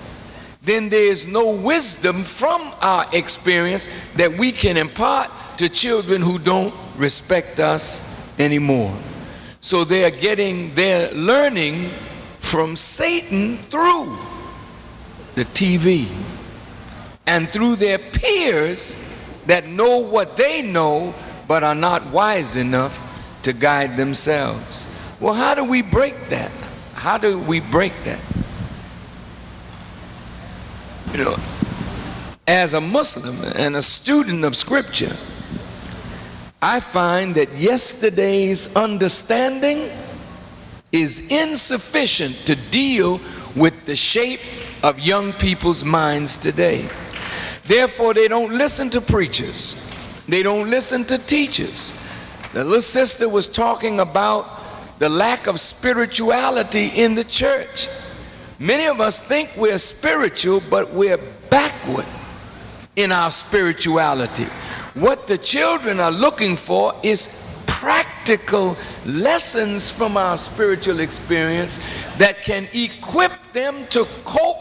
then there is no wisdom from our experience that we can impart to children who don't respect us anymore. So they're learning from Satan through the TV and through their peers that know what they know but are not wise enough to guide themselves. Well, how do we break that? How do we break that? You know, as a Muslim and a student of Scripture, I find that yesterday's understanding is insufficient to deal with the shape of young people's minds today. Therefore, they don't listen to preachers. They don't listen to teachers. The little sister was talking about the lack of spirituality in the church. Many of us think we're spiritual, but we're backward in our spirituality. What the children are looking for is practical lessons from our spiritual experience that can equip them to cope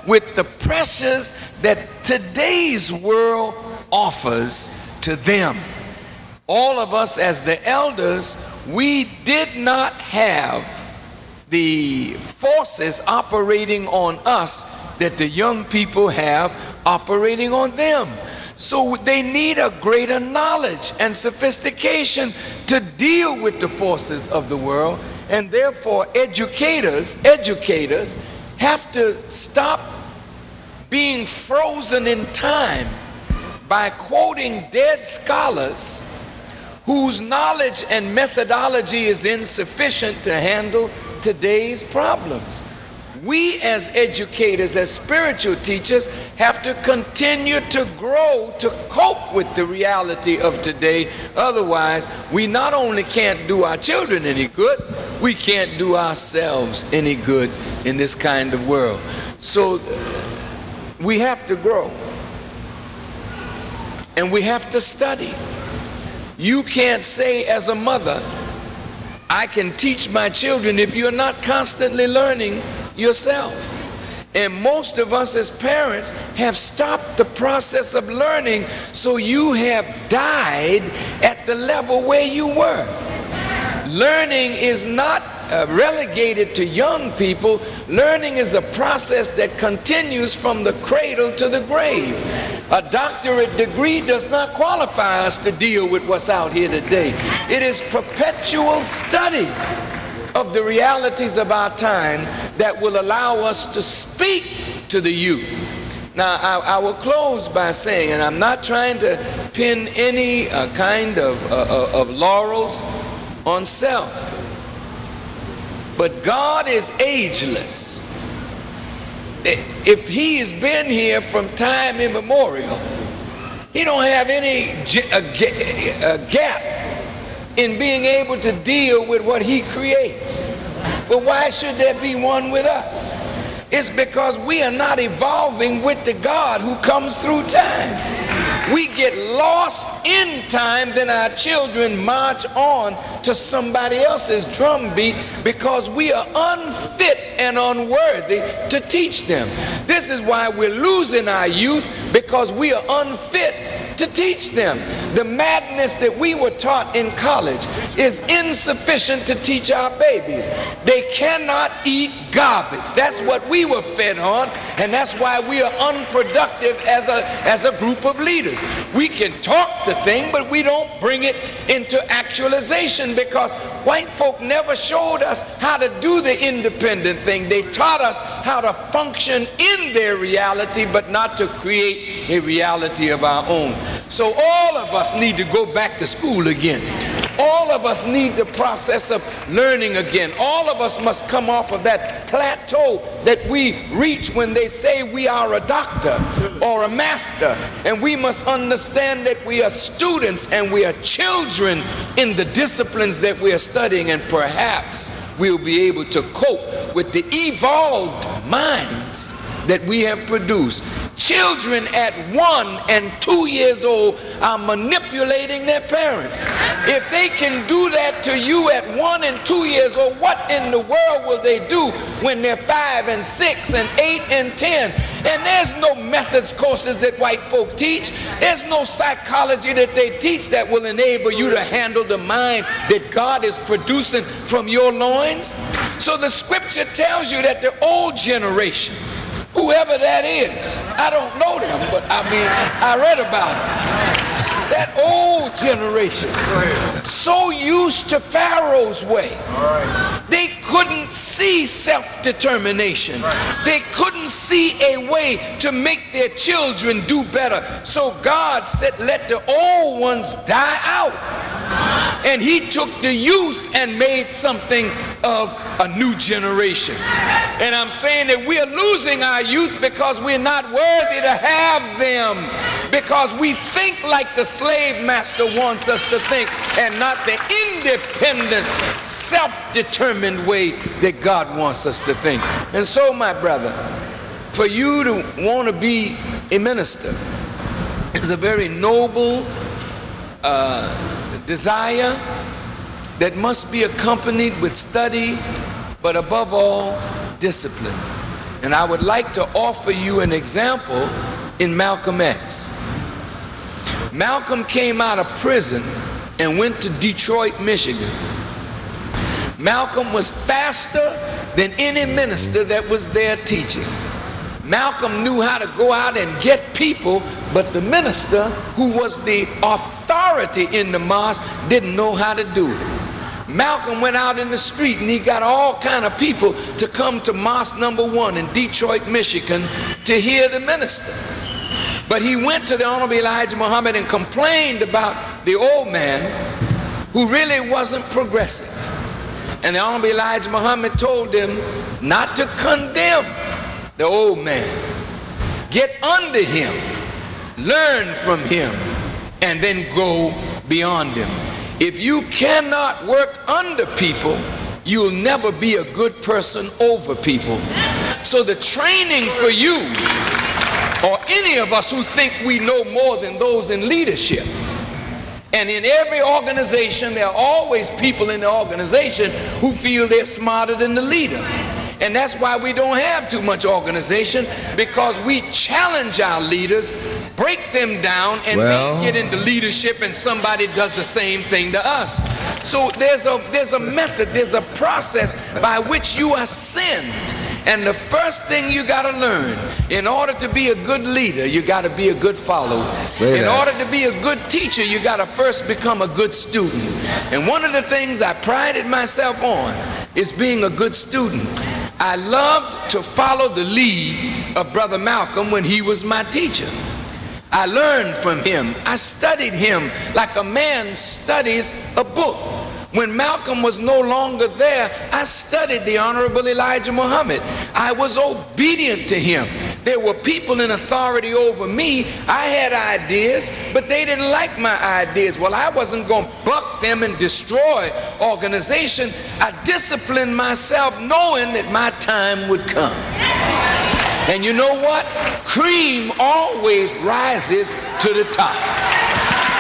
with the pressures that today's world offers to them. All of us as the elders, we did not have the forces operating on us that the young people have operating on them. So they need a greater knowledge and sophistication to deal with the forces of the world, and therefore educators have to stop being frozen in time by quoting dead scholars whose knowledge and methodology is insufficient to handle today's problems. We as educators, as spiritual teachers, have to continue to grow to cope with the reality of today. Otherwise, we not only can't do our children any good, we can't do ourselves any good in this kind of world. So we have to grow. And we have to study. You can't say as a mother, I can teach my children, if you're not constantly learning yourself. And most of us as parents have stopped the process of learning, so you have died at the level where you were. Learning is not relegated to young people. Learning is a process that continues from the cradle to the grave. A doctorate degree does not qualify us to deal with what's out here today. It is perpetual study of the realities of our time that will allow us to speak to the youth. Now, I will close by saying, and I'm not trying to pin any kind of laurels on self, but God is ageless. If he has been here from time immemorial, he don't have any gap in being able to deal with what he creates. But why should there be one with us? It's because we are not evolving with the God who comes through time. We get lost in time, then our children march on to somebody else's drumbeat because we are unfit and unworthy to teach them. This is why we're losing our youth, because we are unfit to teach them. The madness that we were taught in college is insufficient to teach our babies. They cannot eat garbage. That's what we were fed on, and that's why we are unproductive as a group of leaders. We can talk the thing, but we don't bring it into actualization, because white folk never showed us how to do the independent thing. They taught us how to function in their reality, but not to create a reality of our own. So all of us need to go back to school again. All of us need the process of learning again. All of us must come off of that plateau that we reach when they say we are a doctor or a master. And we must understand that we are students and we are children in the disciplines that we are studying, and perhaps we'll be able to cope with the evolved minds that we have produced. Children at 1 and 2 years old are manipulating their parents. If they can do that to you at 1 and 2 years old, what in the world will they do when they're 5 and 6 and 8 and 10? And there's no methods courses that white folk teach. There's no psychology that they teach that will enable you to handle the mind that God is producing from your loins. So the scripture tells you that the old generation, whoever that is, I don't know them, but I read about it. That old generation, so used to Pharaoh's way, they couldn't see self-determination. They couldn't see a way to make their children do better. So God said, let the old ones die out. And he took the youth and made something of a new generation. And I'm saying that we are losing our youth because we're not worthy to have them, because we think like the slave master wants us to think, and not the independent, self-determined way that God wants us to think. And so, my brother, for you to want to be a minister is a very noble desire that must be accompanied with study, but above all, discipline. And I would like to offer you an example in Malcolm X. Malcolm came out of prison and went to Detroit, Michigan. Malcolm was faster than any minister that was there teaching. Malcolm knew how to go out and get people, but the minister, who was the authority in the mosque, didn't know how to do it. Malcolm went out in the street and he got all kind of people to come to Mosque Number 1 in Detroit, Michigan to hear the minister. But he went to the Honorable Elijah Muhammad and complained about the old man who really wasn't progressive. And the Honorable Elijah Muhammad told him not to condemn the old man. Get under him, learn from him, and then go beyond him. If you cannot work under people, you'll never be a good person over people. So the training for you, or any of us who think we know more than those in leadership, and in every organization, there are always people in the organization who feel they're smarter than the leader. And that's why we don't have too much organization, because we challenge our leaders, break them down, and make it into leadership, and somebody does the same thing to us. So there's a method, there's a process by which you are sent. And the first thing you got to learn, in order to be a good leader, you got to be a good follower. In order to be a good teacher, you got to first become a good student. And one of the things I prided myself on is being a good student. I loved to follow the lead of Brother Malcolm when he was my teacher. I learned from him. I studied him like a man studies a book. When Malcolm was no longer there, I studied the Honorable Elijah Muhammad. I was obedient to him. There were people in authority over me. I had ideas, but they didn't like my ideas. Well, I wasn't going to buck them and destroy organization. I disciplined myself knowing that my time would come. And you know what? Cream always rises to the top.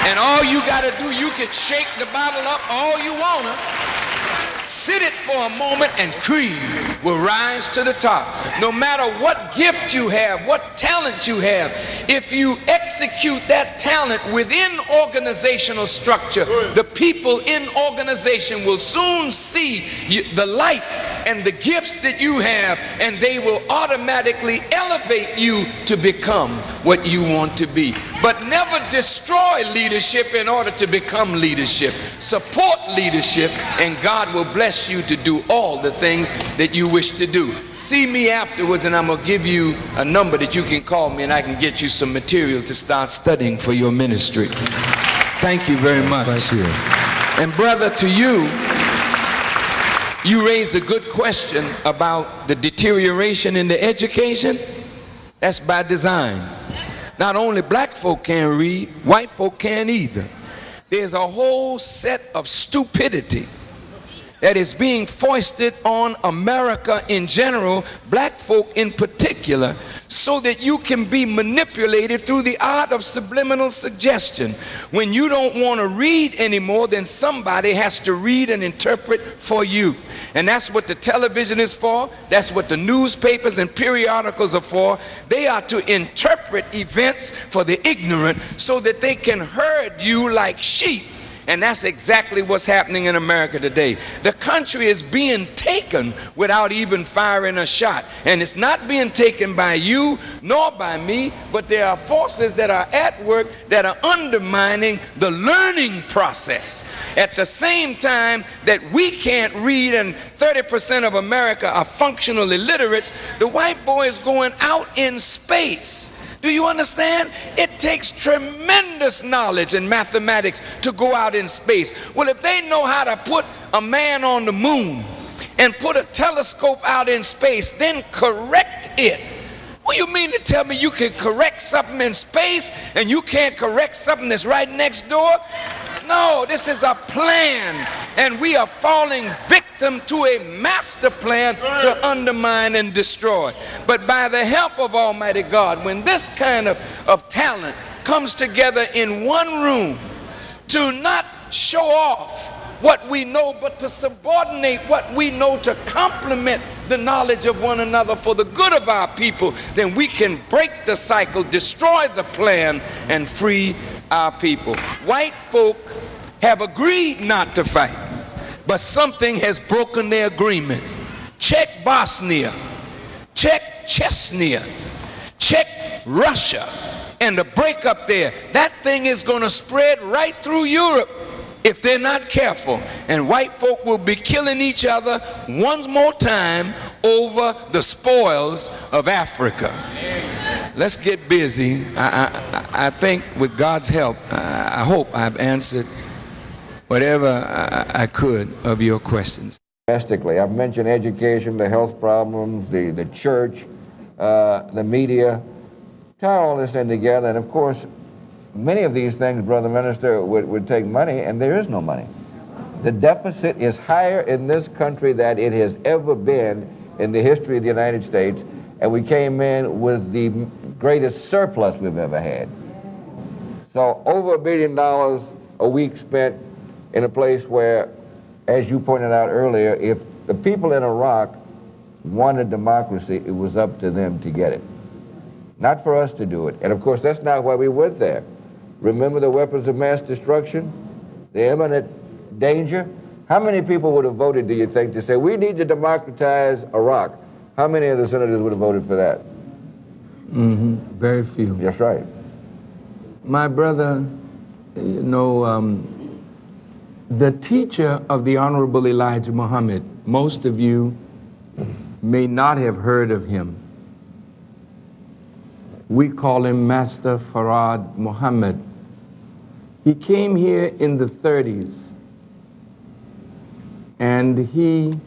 And all you got to do, you can shake the bottle up all you want to, sit it for a moment, and cream will rise to the top. No matter what gift you have, what talent you have, if you execute that talent within organizational structure, the people in organization will soon see the light and the gifts that you have, and they will automatically elevate you to become what you want to be. But never destroy leadership in order to become leadership. Support leadership, and God will bless you to do all the things that you wish to do. See me afterwards, and I'm going to give you a number that you can call me, and I can get you some material to start studying for your ministry. Thank you very much. Thank you. And brother, to you, you raised a good question about the deterioration in the education. That's by design. Not only black folk can't read, white folk can't either. There's a whole set of stupidity that is being foisted on America in general, black folk in particular, so that you can be manipulated through the art of subliminal suggestion. When you don't want to read anymore, then somebody has to read and interpret for you. And that's what the television is for. That's what the newspapers and periodicals are for. They are to interpret events for the ignorant so that they can herd you like sheep. And that's exactly what's happening in America today. The country is being taken without even firing a shot. And it's not being taken by you nor by me, but there are forces that are at work that are undermining the learning process. At the same time that we can't read and 30% of America are functional illiterates, the white boy is going out in space. Do you understand? It takes tremendous knowledge in mathematics to go out in space. Well, if they know how to put a man on the moon and put a telescope out in space, then correct it. What do you mean to tell me you can correct something in space and you can't correct something that's right next door? No, this is a plan, and we are falling victim to a master plan to undermine and destroy. But by the help of Almighty God, when this kind of talent comes together in one room to not show off what we know, but to subordinate what we know to complement the knowledge of one another for the good of our people, then we can break the cycle, destroy the plan, and free our people. White folk have agreed not to fight, but something has broken their agreement. Check Bosnia, check Chechnya, check Russia, and the breakup there. That thing is going to spread right through Europe if they're not careful. And white folk will be killing each other one more time over the spoils of Africa. Let's get busy. I think with God's help, I hope I've answered whatever I could of your questions. Domestically, I've mentioned education, the health problems, the church, the media. Tie all this in together, and of course, many of these things, Brother Minister, would take money, and there is no money. The deficit is higher in this country than it has ever been in the history of the United States, and we came in with the greatest surplus we've ever had. So over $1 billion a week spent in a place where, as you pointed out earlier, if the people in Iraq wanted democracy, it was up to them to get it. Not for us to do it. And of course, that's not why we went there. Remember the weapons of mass destruction? The eminent danger? How many people would have voted, do you think, to say, we need to democratize Iraq? How many of the senators would have voted for that? Very few. That's right. My brother, you know, the teacher of the Honorable Elijah Muhammad, most of you may not have heard of him. We call him Master Farad Muhammad. He came here in the 30s, and he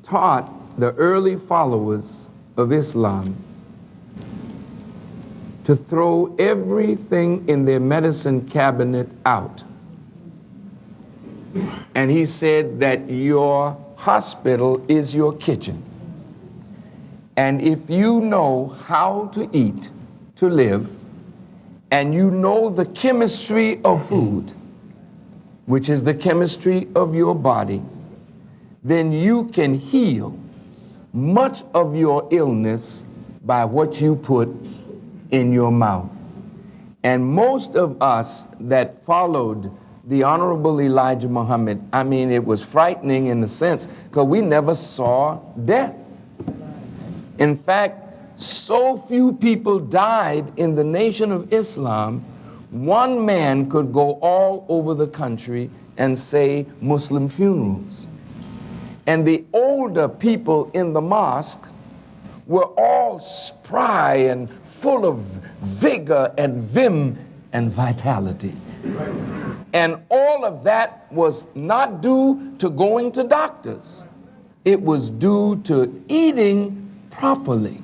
taught the early followers of Islam to throw everything in their medicine cabinet out. And he said that your hospital is your kitchen. And if you know how to eat, to live, and you know the chemistry of food, which is the chemistry of your body, then you can heal much of your illness by what you put in your mouth. And most of us that followed the Honorable Elijah Muhammad, I mean, it was frightening in a sense, because we never saw death. In fact, so few people died in the Nation of Islam, one man could go all over the country and say Muslim funerals. And the older people in the mosque were all spry and full of vigor and vim and vitality. And all of that was not due to going to doctors. It was due to eating properly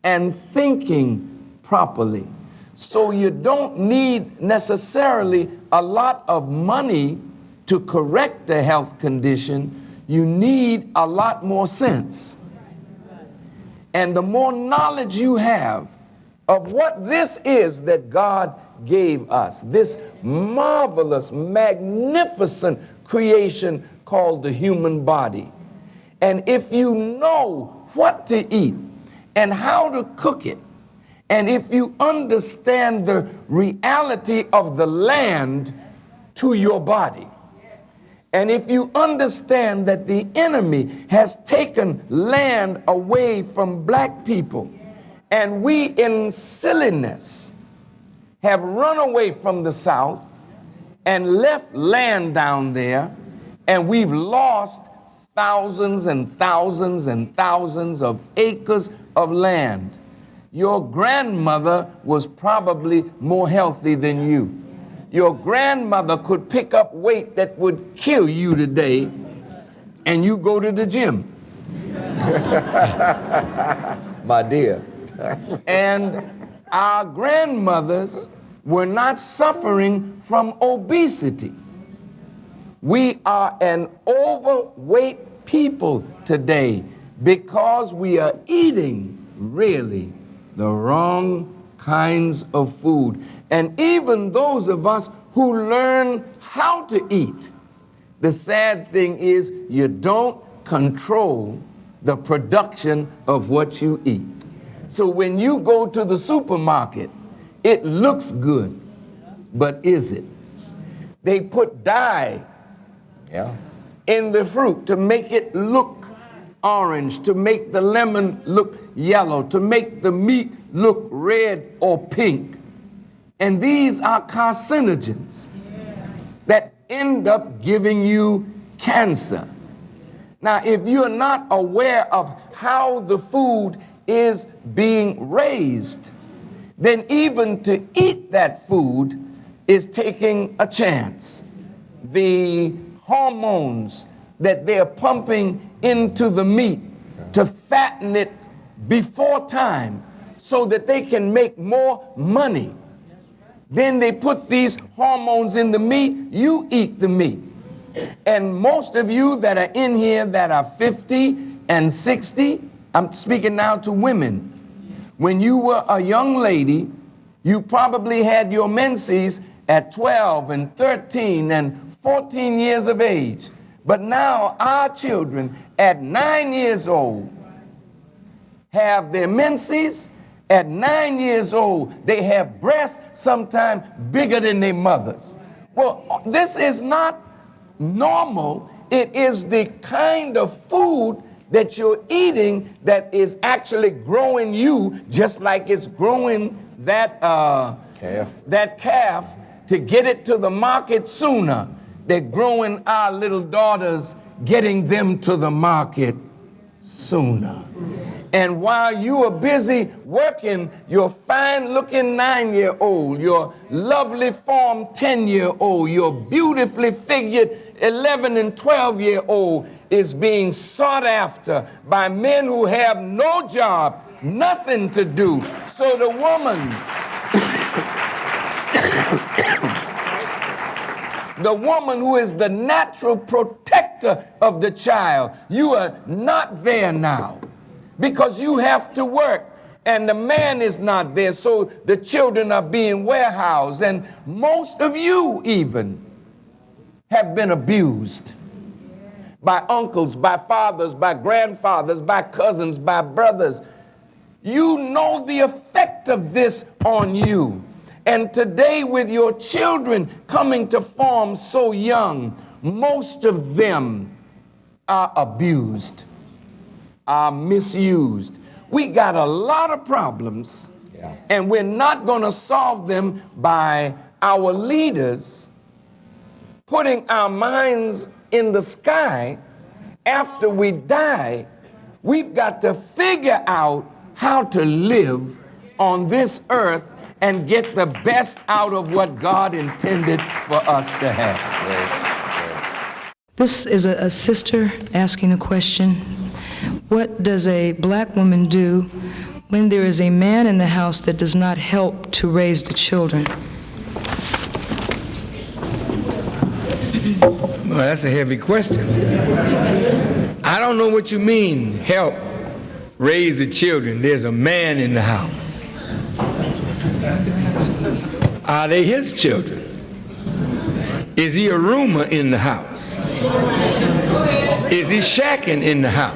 and thinking properly. So you don't need necessarily a lot of money to correct a health condition. You need a lot more sense. And the more knowledge you have of what this is that God gave us, this marvelous, magnificent creation called the human body. And if you know what to eat and how to cook it, and if you understand the reality of the land to your body, and if you understand that the enemy has taken land away from black people, and we in silliness have run away from the South and left land down there, and we've lost thousands and thousands and thousands of acres of land. Your grandmother was probably more healthy than you. Your grandmother could pick up weight that would kill you today, and you go to the gym. My dear. And our grandmothers were not suffering from obesity. We are an overweight people today because we are eating really the wrong kinds of food. And even those of us who learn how to eat, the sad thing is you don't control the production of what you eat. So when you go to the supermarket, it looks good, but is it? They put dye in the fruit to make it look orange, to make the lemon look yellow, to make the meat look red or pink. And these are carcinogens that end up giving you cancer. Now, if you're not aware of how the food is being raised, then even to eat that food is taking a chance. The hormones that they're pumping into the meat to fatten it before time so that they can make more money. Then they put these hormones in the meat, you eat the meat. And most of you that are in here that are 50 and 60, I'm speaking now to women. When you were a young lady, you probably had your menses at 12 and 13 and 14 years of age. But now our children at 9 years old have their menses. At 9 years old, they have breasts sometimes bigger than their mothers. Well, this is not normal. It is the kind of food that you're eating that is actually growing you, just like it's growing that calf to get it to the market sooner. They're growing our little daughters, getting them to the market sooner. And while you are busy working, your fine-looking 9-year-old, your lovely formed 10-year-old, your beautifully figured 11 and 12-year-old is being sought after by men who have no job, nothing to do. So the woman, the woman who is the natural protector of the child, you are not there now because you have to work and the man is not there, so the children are being warehoused, and most of you even have been abused by uncles, by fathers, by grandfathers, by cousins, by brothers. You know the effect of this on you. And today, with your children coming to farm so young, most of them are abused, are misused. We got a lot of problems, and we're not going to solve them by our leaders putting our minds in the sky after we die. We've got to figure out how to live on this earth and get the best out of what God intended for us to have. This is a sister asking a question. What does a black woman do when there is a man in the house that does not help to raise the children? Well, that's a heavy question. I don't know what you mean, help raise the children. There's a man in the house. Are they his children? Is he a roomer in the house? Is he shacking in the house?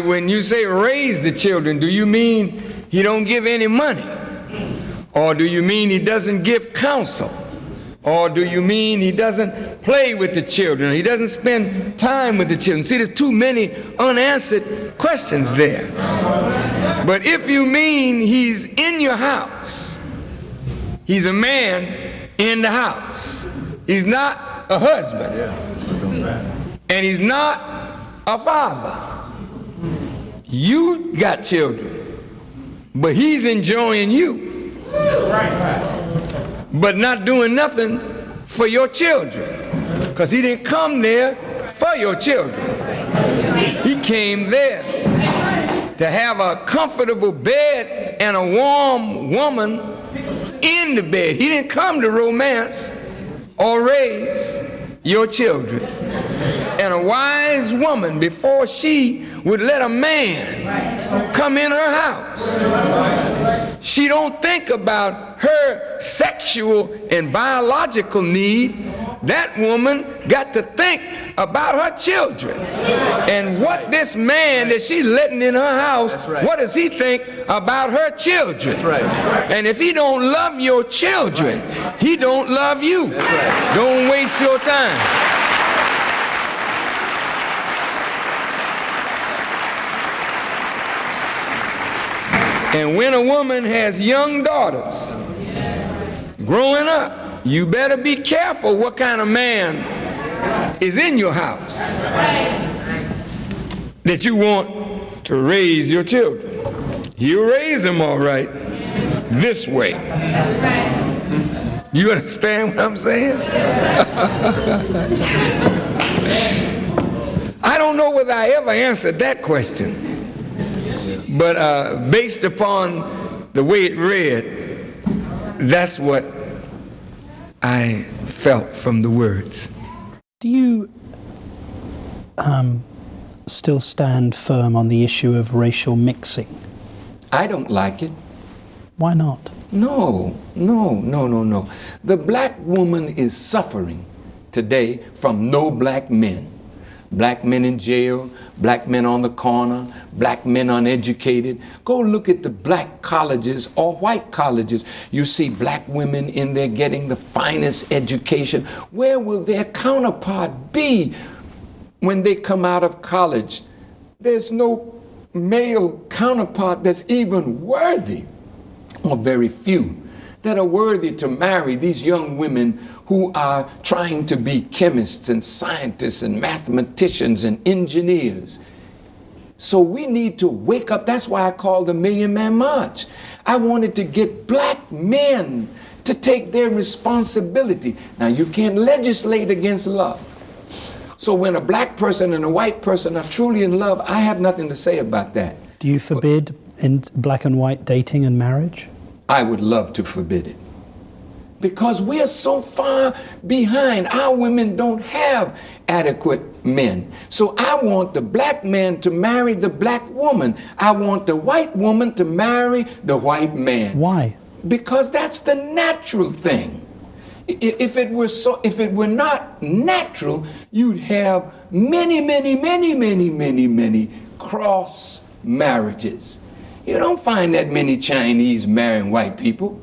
When you say raise the children, do you mean he don't give any money? Or do you mean he doesn't give counsel? Or do you mean he doesn't play with the children? Or he doesn't spend time with the children? See, there's too many unanswered questions there. But if you mean he's in your house, he's a man in the house. He's not a husband. And he's not a father. You got children, but he's enjoying you. But not doing nothing for your children, because he didn't come there for your children. He came there to have a comfortable bed and a warm woman in the bed. He didn't come to romance or raise your children. And a wise woman, before she would let a man come in her house, she don't think about her sexual and biological need. That woman got to think about her children. And what this man that she's letting in her house, what does he think about her children? And if he don't love your children, he don't love you. Don't waste your time. And when a woman has young daughters growing up, you better be careful what kind of man is in your house that you want to raise your children. You raise them all right this way. You understand what I'm saying? I don't know whether I ever answered that question. But based upon the way it read, that's what I felt from the words. Do you still stand firm on the issue of racial mixing? I don't like it. Why not? No. The black woman is suffering today from no black men. Black men in jail, black men on the corner, black men uneducated. Go look at the black colleges or white colleges. You see black women in there getting the finest education. Where will their counterpart be when they come out of college? There's no male counterpart that's even worthy, or very few that are worthy to marry these young women who are trying to be chemists and scientists and mathematicians and engineers. So we need to wake up. That's why I called the Million Man March. I wanted to get black men to take their responsibility. Now, you can't legislate against love. So when a black person and a white person are truly in love, I have nothing to say about that. Do you forbid in black and white dating and marriage? I would love to forbid it. Because we are so far behind. Our women don't have adequate men. So I want the black man to marry the black woman. I want the white woman to marry the white man. Why? Because that's the natural thing. If it were not natural, you'd have many cross marriages. You don't find that many Chinese marrying white people,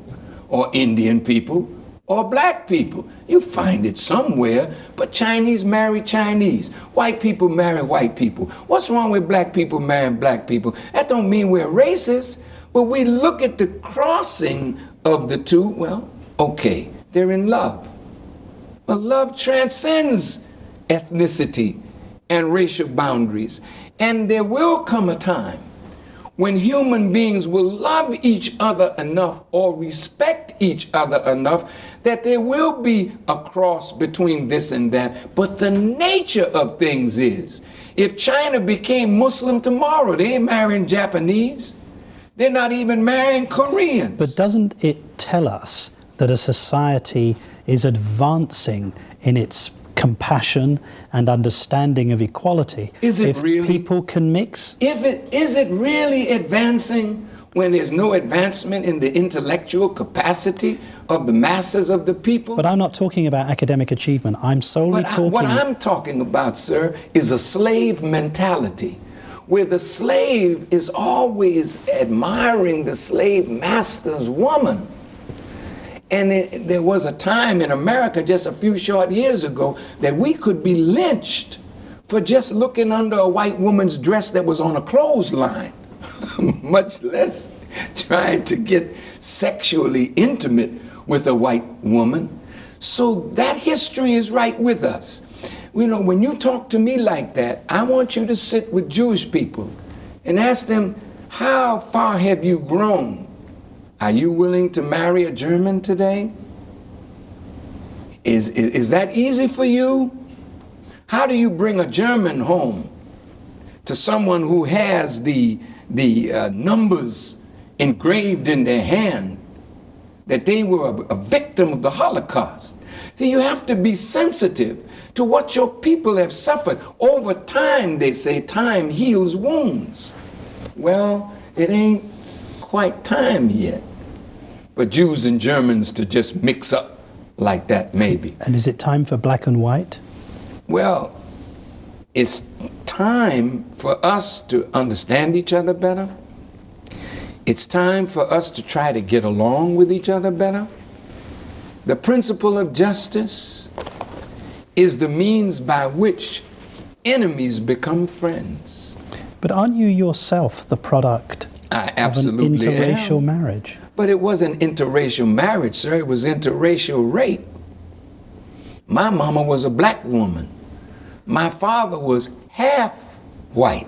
or Indian people, or black people. You find it somewhere, but Chinese marry Chinese. White people marry white people. What's wrong with black people marrying black people? That don't mean we're racist, but we look at the crossing of the two. Well, okay, they're in love. But love transcends ethnicity and racial boundaries. And there will come a time when human beings will love each other enough or respect each other enough that there will be a cross between this and that. But the nature of things is, if China became Muslim tomorrow, they ain't marrying Japanese. They're not even marrying Koreans. But doesn't it tell us that a society is advancing in its compassion and understanding of equality? Is it if really? People can mix? Is it really advancing when there's no advancement in the intellectual capacity of the masses of the people? But I'm not talking about academic achievement. I'm solely talking... What I'm talking about, sir, is a slave mentality, where the slave is always admiring the slave master's woman. And there was a time in America just a few short years ago that we could be lynched for just looking under a white woman's dress that was on a clothesline, much less trying to get sexually intimate with a white woman. So that history is right with us. You know, when you talk to me like that, I want you to sit with Jewish people and ask them, how far have you grown? Are you willing to marry a German today? Is that easy for you? How do you bring a German home to someone who has the numbers engraved in their hand that they were a victim of the Holocaust? So you have to be sensitive to what your people have suffered. Over time, they say, time heals wounds. Well, it ain't quite time yet for Jews and Germans to just mix up like that, maybe. And is it time for black and white? Well, it's time for us to understand each other better. It's time for us to try to get along with each other better. The principle of justice is the means by which enemies become friends. But aren't you yourself the product I absolutely of an interracial am. marriage? But it wasn't interracial marriage, sir. It was interracial rape. My mama was a black woman. My father was half white.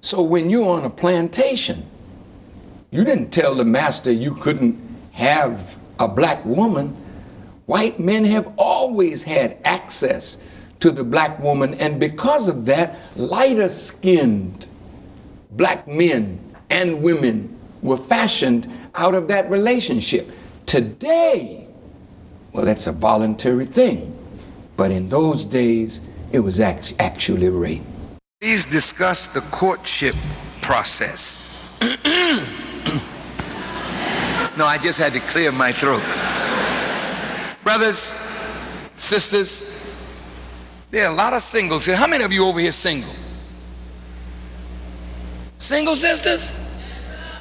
So when you're on a plantation, you didn't tell the master you couldn't have a black woman. White men have always had access to the black woman, and because of that, lighter-skinned black men and women were fashioned out of that relationship. Today, well, that's a voluntary thing, but in those days, it was actually rape. Please discuss the courtship process. No, I just had to clear my throat. Brothers, sisters, There are a lot of singles here. How many of you over here single? Single sisters?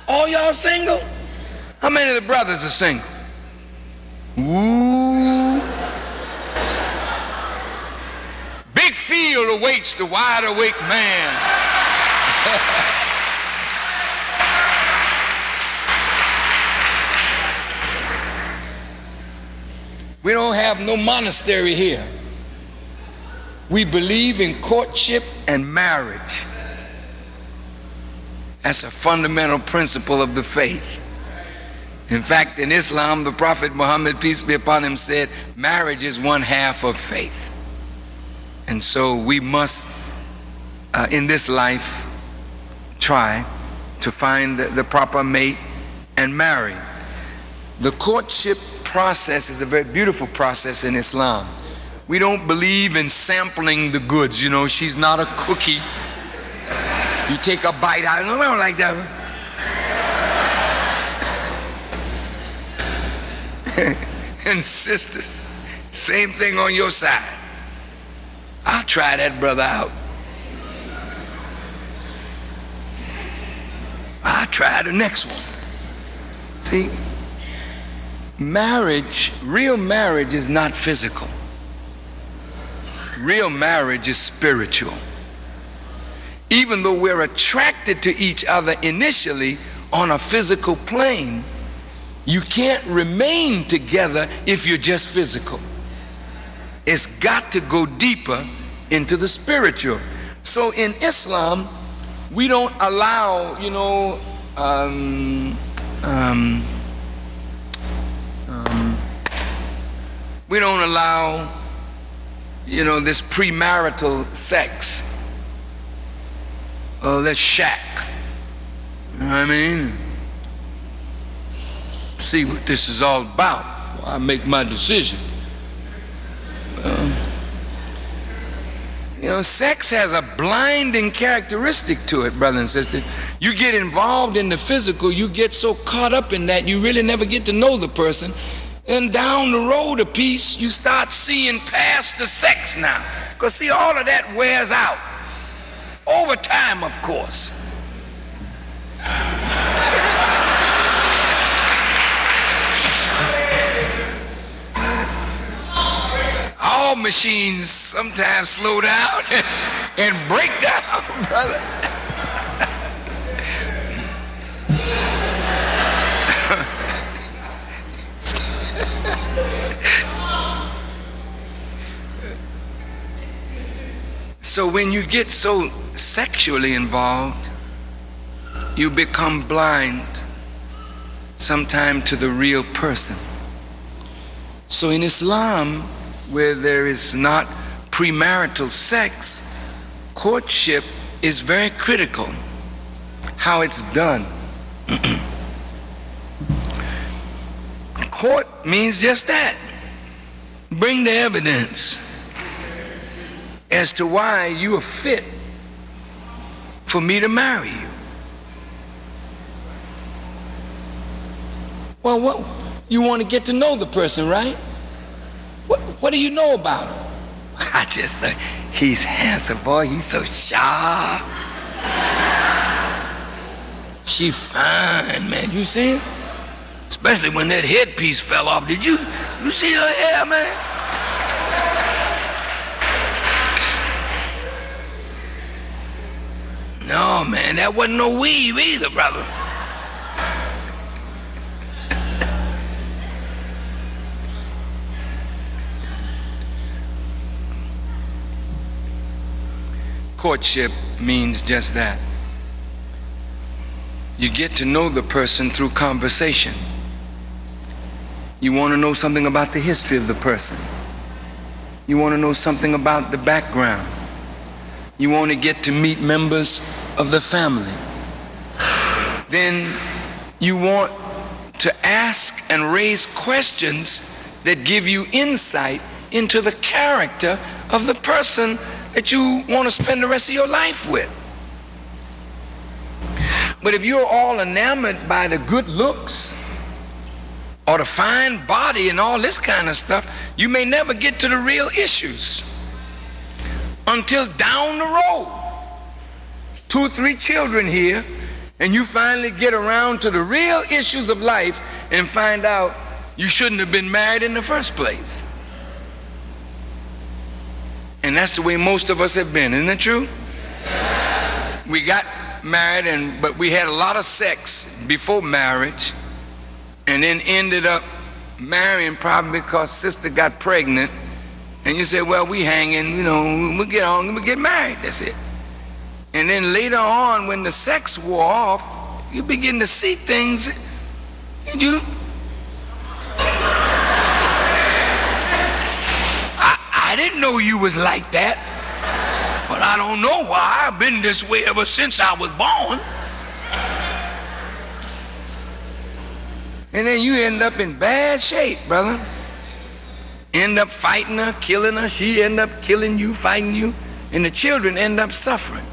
All y'all single? How many of the brothers are single? Ooh. Big field awaits the wide awake man. We don't have no monastery here. We believe in courtship and marriage. That's a fundamental principle of the faith. In fact, in Islam, the Prophet Muhammad, peace be upon him, said marriage is one half of faith. And so we must, in this life, try to find the proper mate and marry. The courtship process is a very beautiful process in Islam. We don't believe in sampling the goods. You know, she's not a cookie. You take a bite out. I don't like that one. And sisters, same thing on your side. I'll try that brother out. I'll try the next one. See, marriage, real marriage is not physical. Real marriage is spiritual. Even though we're attracted to each other initially on a physical plane, you can't remain together if you're just physical. It's got to go deeper into the spiritual. So in Islam, we don't allow, you know, we don't allow, you know, this premarital sex. Oh, that's shack. You know what I mean? See what this is all about. I make my decision. You know, sex has a blinding characteristic to it, brother and sister. You get involved in the physical, you get so caught up in that, you really never get to know the person. And down the road a piece, you start seeing past the sex now. Because see, all of that wears out. Over time, of course. All machines sometimes slow down and break down, brother. So when you get so sexually involved, you become blind sometime to the real person. So in Islam, where there is not premarital sex, courtship is very critical. How it's done. Court means just that. Bring the evidence as to why you are fit for me to marry you. Well, what, you want to get to know the person, right? What do you know about him? I just think he's handsome, boy. He's so sharp. She fine, man. You see it? Especially when that headpiece fell off. Did you see her hair, man? No, man, that wasn't no weave either, brother. Courtship means just that. You get to know the person through conversation. You want to know something about the history of the person. You want to know something about the background. You want to get to meet members of the family. Then you want to ask and raise questions that give you insight into the character of the person that you want to spend the rest of your life with. But if you're all enamored by the good looks or the fine body and all this kind of stuff, you may never get to the real issues. until down the road, 2 or 3 children here, and you finally get around to the real issues of life and find out you shouldn't have been married in the first place. And that's the way most of us have been, isn't it true? We got married, but we had a lot of sex before marriage, and then ended up marrying probably because sister got pregnant, and you said, well, we hanging, you know, we'll get on, we'll get married, that's it. And then later on, when the sex wore off, you begin to see things, and you, I didn't know you was like that, but I don't know why. I've been this way ever since I was born. And then you end up in bad shape, brother. End up fighting her, killing her. She end up killing you, fighting you, and the children end up suffering.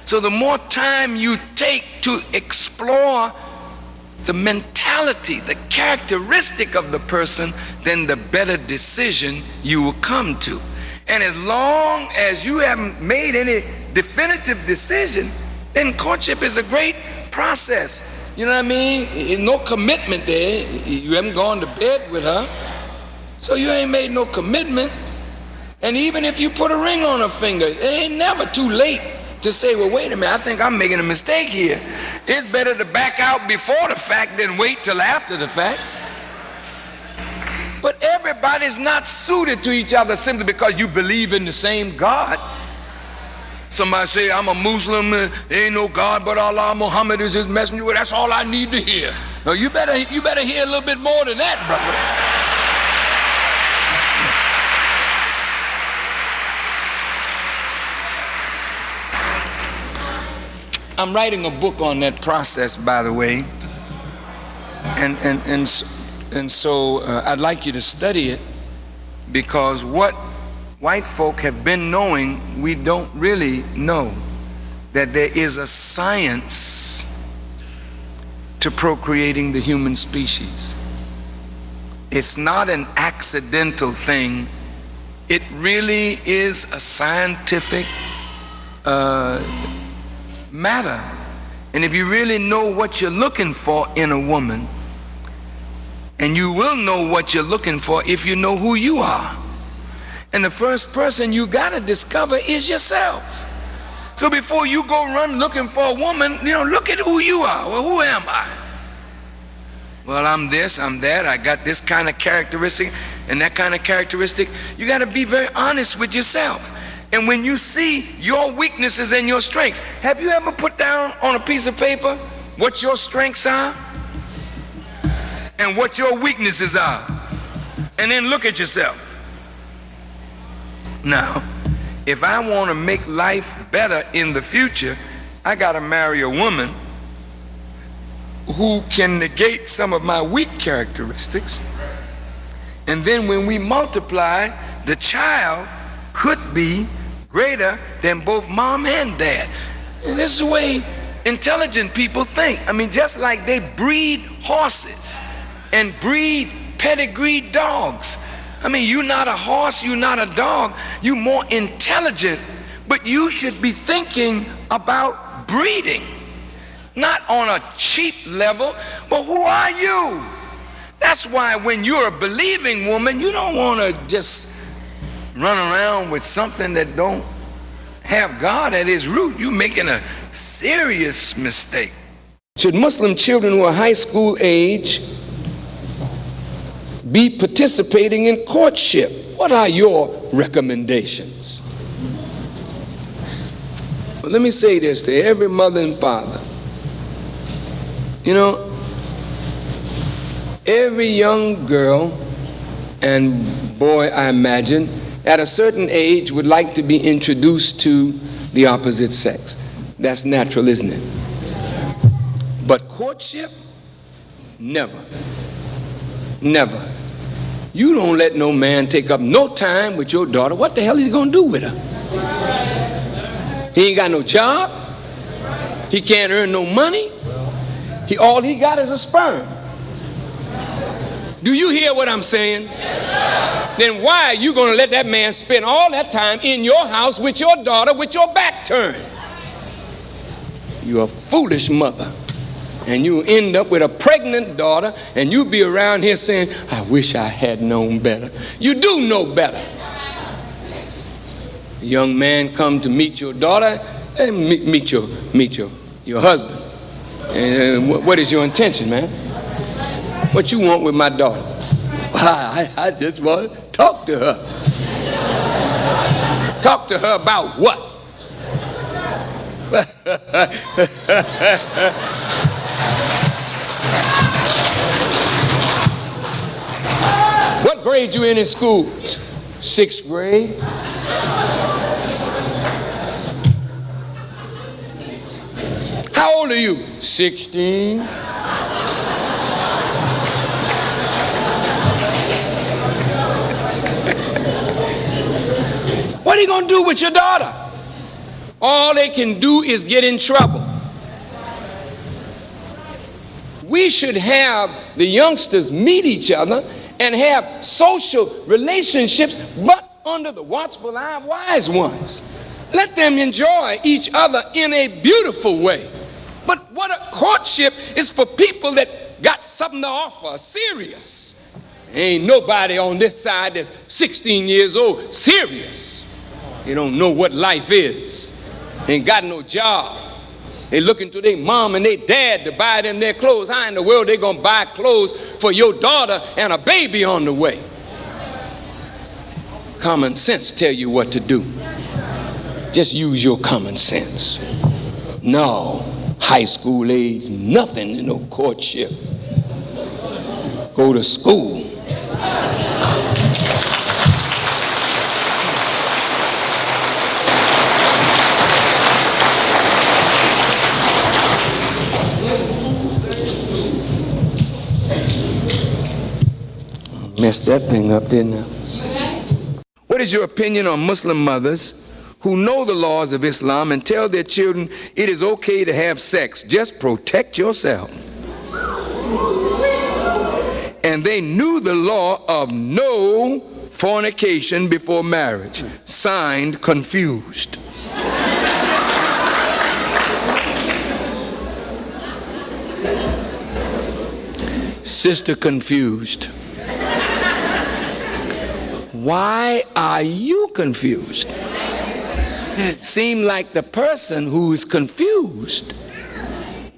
So the more time you take to explore the mentality, the characteristic of the person, then the better decision you will come to. And as long as you haven't made any definitive decision, then courtship is a great process. You know what I mean? No commitment there. You haven't gone to bed with her, so you ain't made no commitment. And even if you put a ring on her finger, it ain't never too late to say, well, wait a minute, I think I'm making a mistake here. It's better to back out before the fact than wait till after the fact. But everybody's not suited to each other simply because you believe in the same God. Somebody say, I'm a Muslim, there ain't no God but Allah, Muhammad is his messenger. Well, that's all I need to hear. No, you better hear a little bit more than that, brother. I'm writing a book on that process, by the way, and so I'd like you to study it, because what white folk have been knowing, we don't really know, that there is a science to procreating the human species. It's not an accidental thing. It really is a scientific matter. And if you really know what you're looking for in a woman, and you will know what you're looking for if you know who you are. And the first person you gotta discover is yourself. So before you go run looking for a woman, you know, look at who you are. Well, who am I? Well, I'm this, I'm that, I got this kind of characteristic and that kind of characteristic. You gotta be very honest with yourself. And when you see your weaknesses and your strengths, have you ever put down on a piece of paper what your strengths are and what your weaknesses are? And then look at yourself. Now, if I want to make life better in the future, I got to marry a woman who can negate some of my weak characteristics. And then when we multiply, the child could be greater than both mom and dad. And this is the way intelligent people think. I mean, just like they breed horses and breed pedigreed dogs. I mean, you're not a horse, you're not a dog, you're more intelligent, but you should be thinking about breeding, not on a cheap level, but who are you? That's why when you're a believing woman, you don't want to just run around with something that don't have God at its root. You're making a serious mistake. Should Muslim children who are high school age be participating in courtship? What are your recommendations? Well, let me say this to every mother and father. You know, every young girl and boy, I imagine, at a certain age would like to be introduced to the opposite sex. That's natural, isn't it? But courtship? Never. Never. You don't let no man take up no time with your daughter. What the hell is he gonna do with her? He ain't got no job. He can't earn no money. All he got is a sperm. Do you hear what I'm saying? Yes, then why are you going to let that man spend all that time in your house with your daughter with your back turned? You're a foolish mother. And you end up with a pregnant daughter, and you be around here saying, I wish I had known better. You do know better. A young man come to meet your daughter and meet your husband. And what is your intention, man? What you want with my daughter? I just want to talk to her. Talk to her about what? What grade you in school? 6th grade. How old are you? 16. What are you going to do with your daughter? All they can do is get in trouble. We should have the youngsters meet each other and have social relationships, but under the watchful eye of wise ones. Let them enjoy each other in a beautiful way. But what a courtship is for people that got something to offer, serious. Ain't nobody on this side that's 16 years old serious. They don't know what life is. Ain't got no job. They looking to their mom and their dad to buy them their clothes. How in the world they gonna buy clothes for your daughter and a baby on the way? Common sense tell you what to do. Just use your common sense. No, high school age, nothing in no courtship. Go to school. Messed that thing up, didn't I? What is your opinion on Muslim mothers who know the laws of Islam and tell their children it is okay to have sex, just protect yourself? And they knew the law of no fornication before marriage. Signed, Confused. Sister Confused. Why are you confused? Seem like the person who's confused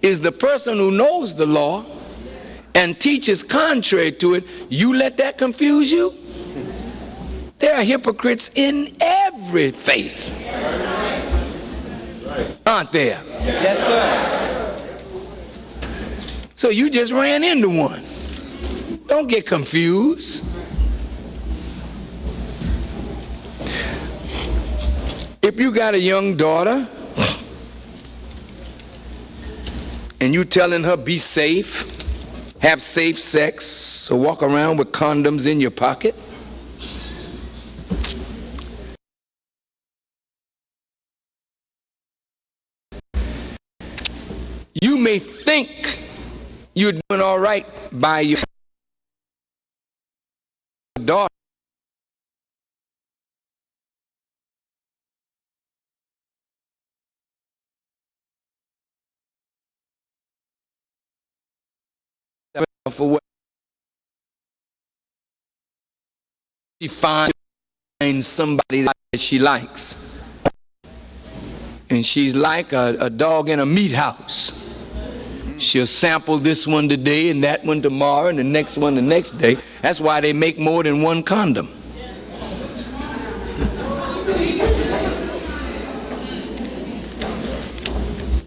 is the person who knows the law and teaches contrary to it. You let that confuse you? There are hypocrites in every faith, aren't there? Yes, sir. So you just ran into one. Don't get confused. If you got a young daughter and you telling her be safe, have safe sex, so walk around with condoms in your pocket, you may think you're doing all right by your daughter. For what she finds somebody that she likes, and she's like a dog in a meat house. She'll sample this one today and that one tomorrow and the next one the next day. That's why they make more than one condom.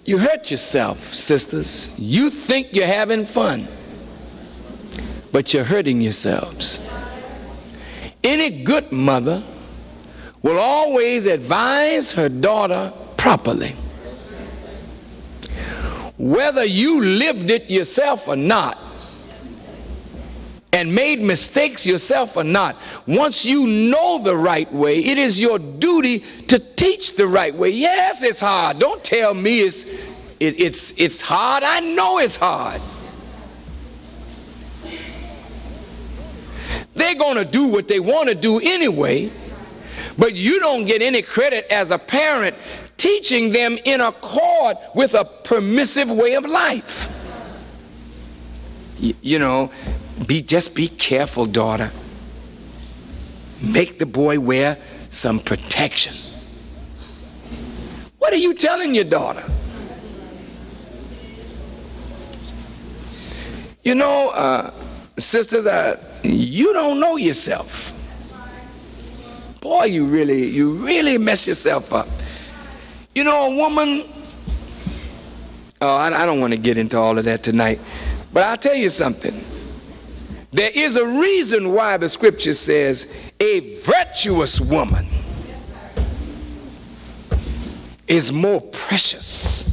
You hurt yourself, sisters. You think you're having fun, but you're hurting yourselves. Any good mother will always advise her daughter properly. Whether you lived it yourself or not, and made mistakes yourself or not, once you know the right way, it is your duty to teach the right way. Yes, it's hard. Don't tell me it's hard. I know it's hard. they're going to do what they want to do anyway, but you don't get any credit as a parent teaching them in accord with a permissive way of life. You know, just be careful, daughter. Make the boy wear some protection. What are you telling your daughter? You know, sisters, you don't know yourself. Boy, you really mess yourself up. You know, a woman, I don't want to get into all of that tonight, but I'll tell you something. There is a reason why the scripture says a virtuous woman is more precious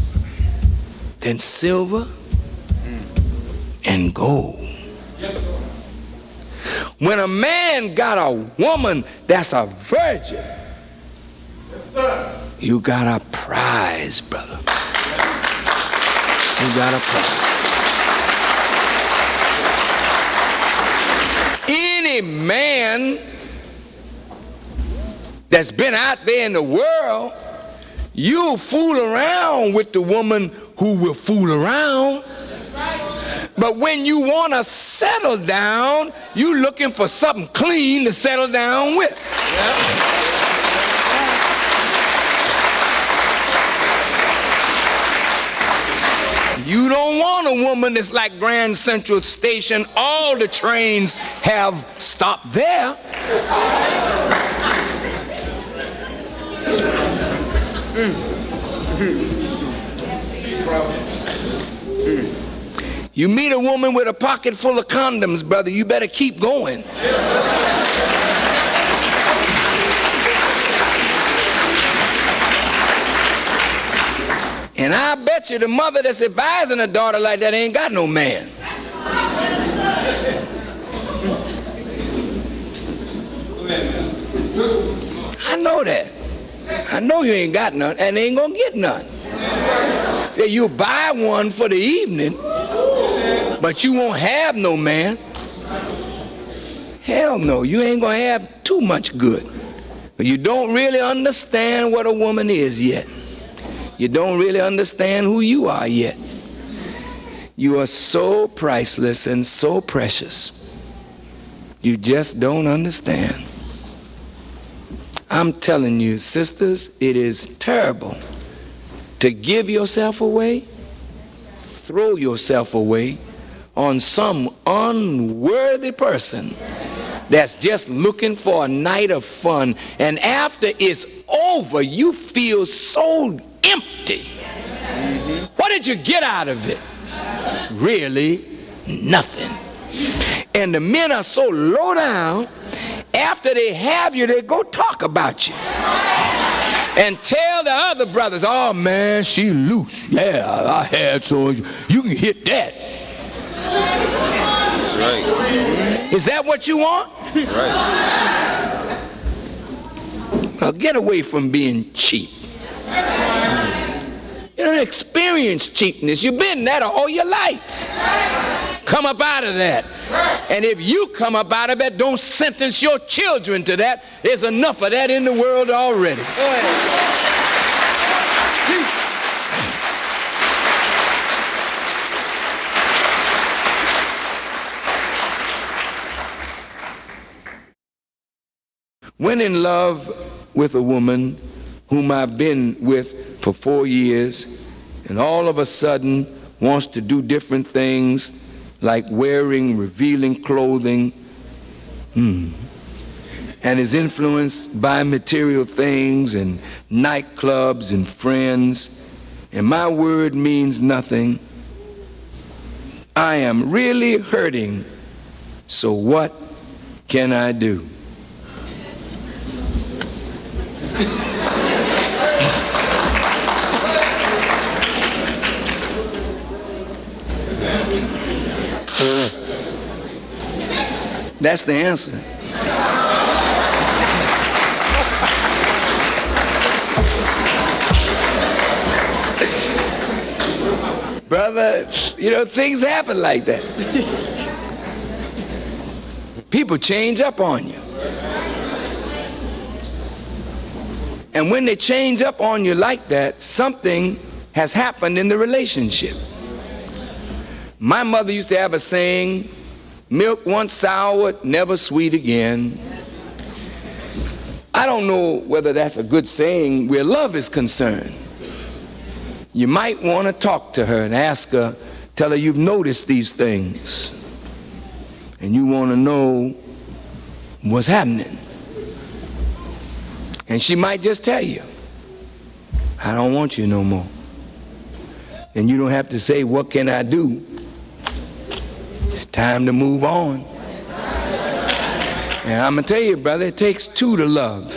than silver and gold. Yes, sir. When a man got a woman that's a virgin, yes, sir, you got a prize, brother. You got a prize. Any man that's been out there in the world, you'll fool around with the woman who will fool around. But when you want to settle down, you're looking for something clean to settle down with. You don't want a woman that's like Grand Central Station. All the trains have stopped there. You meet a woman with a pocket full of condoms, brother, you better keep going. And I bet you the mother that's advising a daughter like that ain't got no man. I know that. I know you ain't got none and ain't gonna get none. Say you buy one for the evening, but you won't have no man. Hell no, you ain't gonna have too much good. But you don't really understand what a woman is yet. You don't really understand who you are yet. You are so priceless and so precious. You just don't understand. I'm telling you, sisters, it is terrible to give yourself away, throw yourself away on some unworthy person that's just looking for a night of fun, and after it's over, you feel so empty. What did you get out of it? Really, nothing. And the men are so low down, after they have you, they go talk about you and tell the other brothers, oh man, she loose. Yeah, I had so you can hit that. That's right. Is that what you want? Right. Well, get away from being cheap. You don't experience cheapness. You've been that all your life. Come up out of that. And if you come up out of it, don't sentence your children to that. There's enough of that in the world already. Go ahead. When in love with a woman whom I've been with for 4 years, and all of a sudden wants to do different things like wearing revealing clothing, and is influenced by material things and nightclubs and friends, and my word means nothing, I am really hurting. So what can I do? That's the answer. Brother, you know, things happen like that. people change up on you. And when they change up on you like that, something has happened in the relationship. My mother used to have a saying, milk once soured, never sweet again. I don't know whether that's a good saying where love is concerned. You might want to talk to her and ask her, tell her you've noticed these things and you want to know what's happening. And she might just tell you, I don't want you no more. And you don't have to say, what can I do? It's time to move on. And I'm going to tell you, brother, it takes two to love.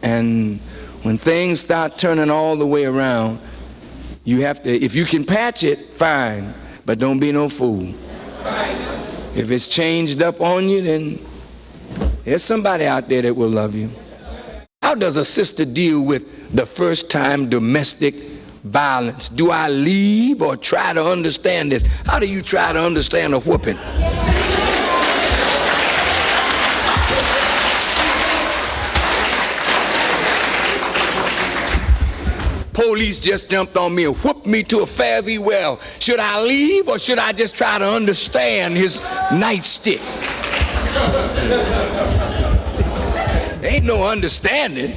And when things start turning all the way around, you have to, if you can patch it, fine, but don't be no fool. If it's changed up on you, then there's somebody out there that will love you. How does a sister deal with the first time domestic violence? Do I leave or try to understand this? How do you try to understand a whooping? Police just jumped on me and whooped me to a fare thee well. Should I leave or should I just try to understand his nightstick? There ain't no understanding.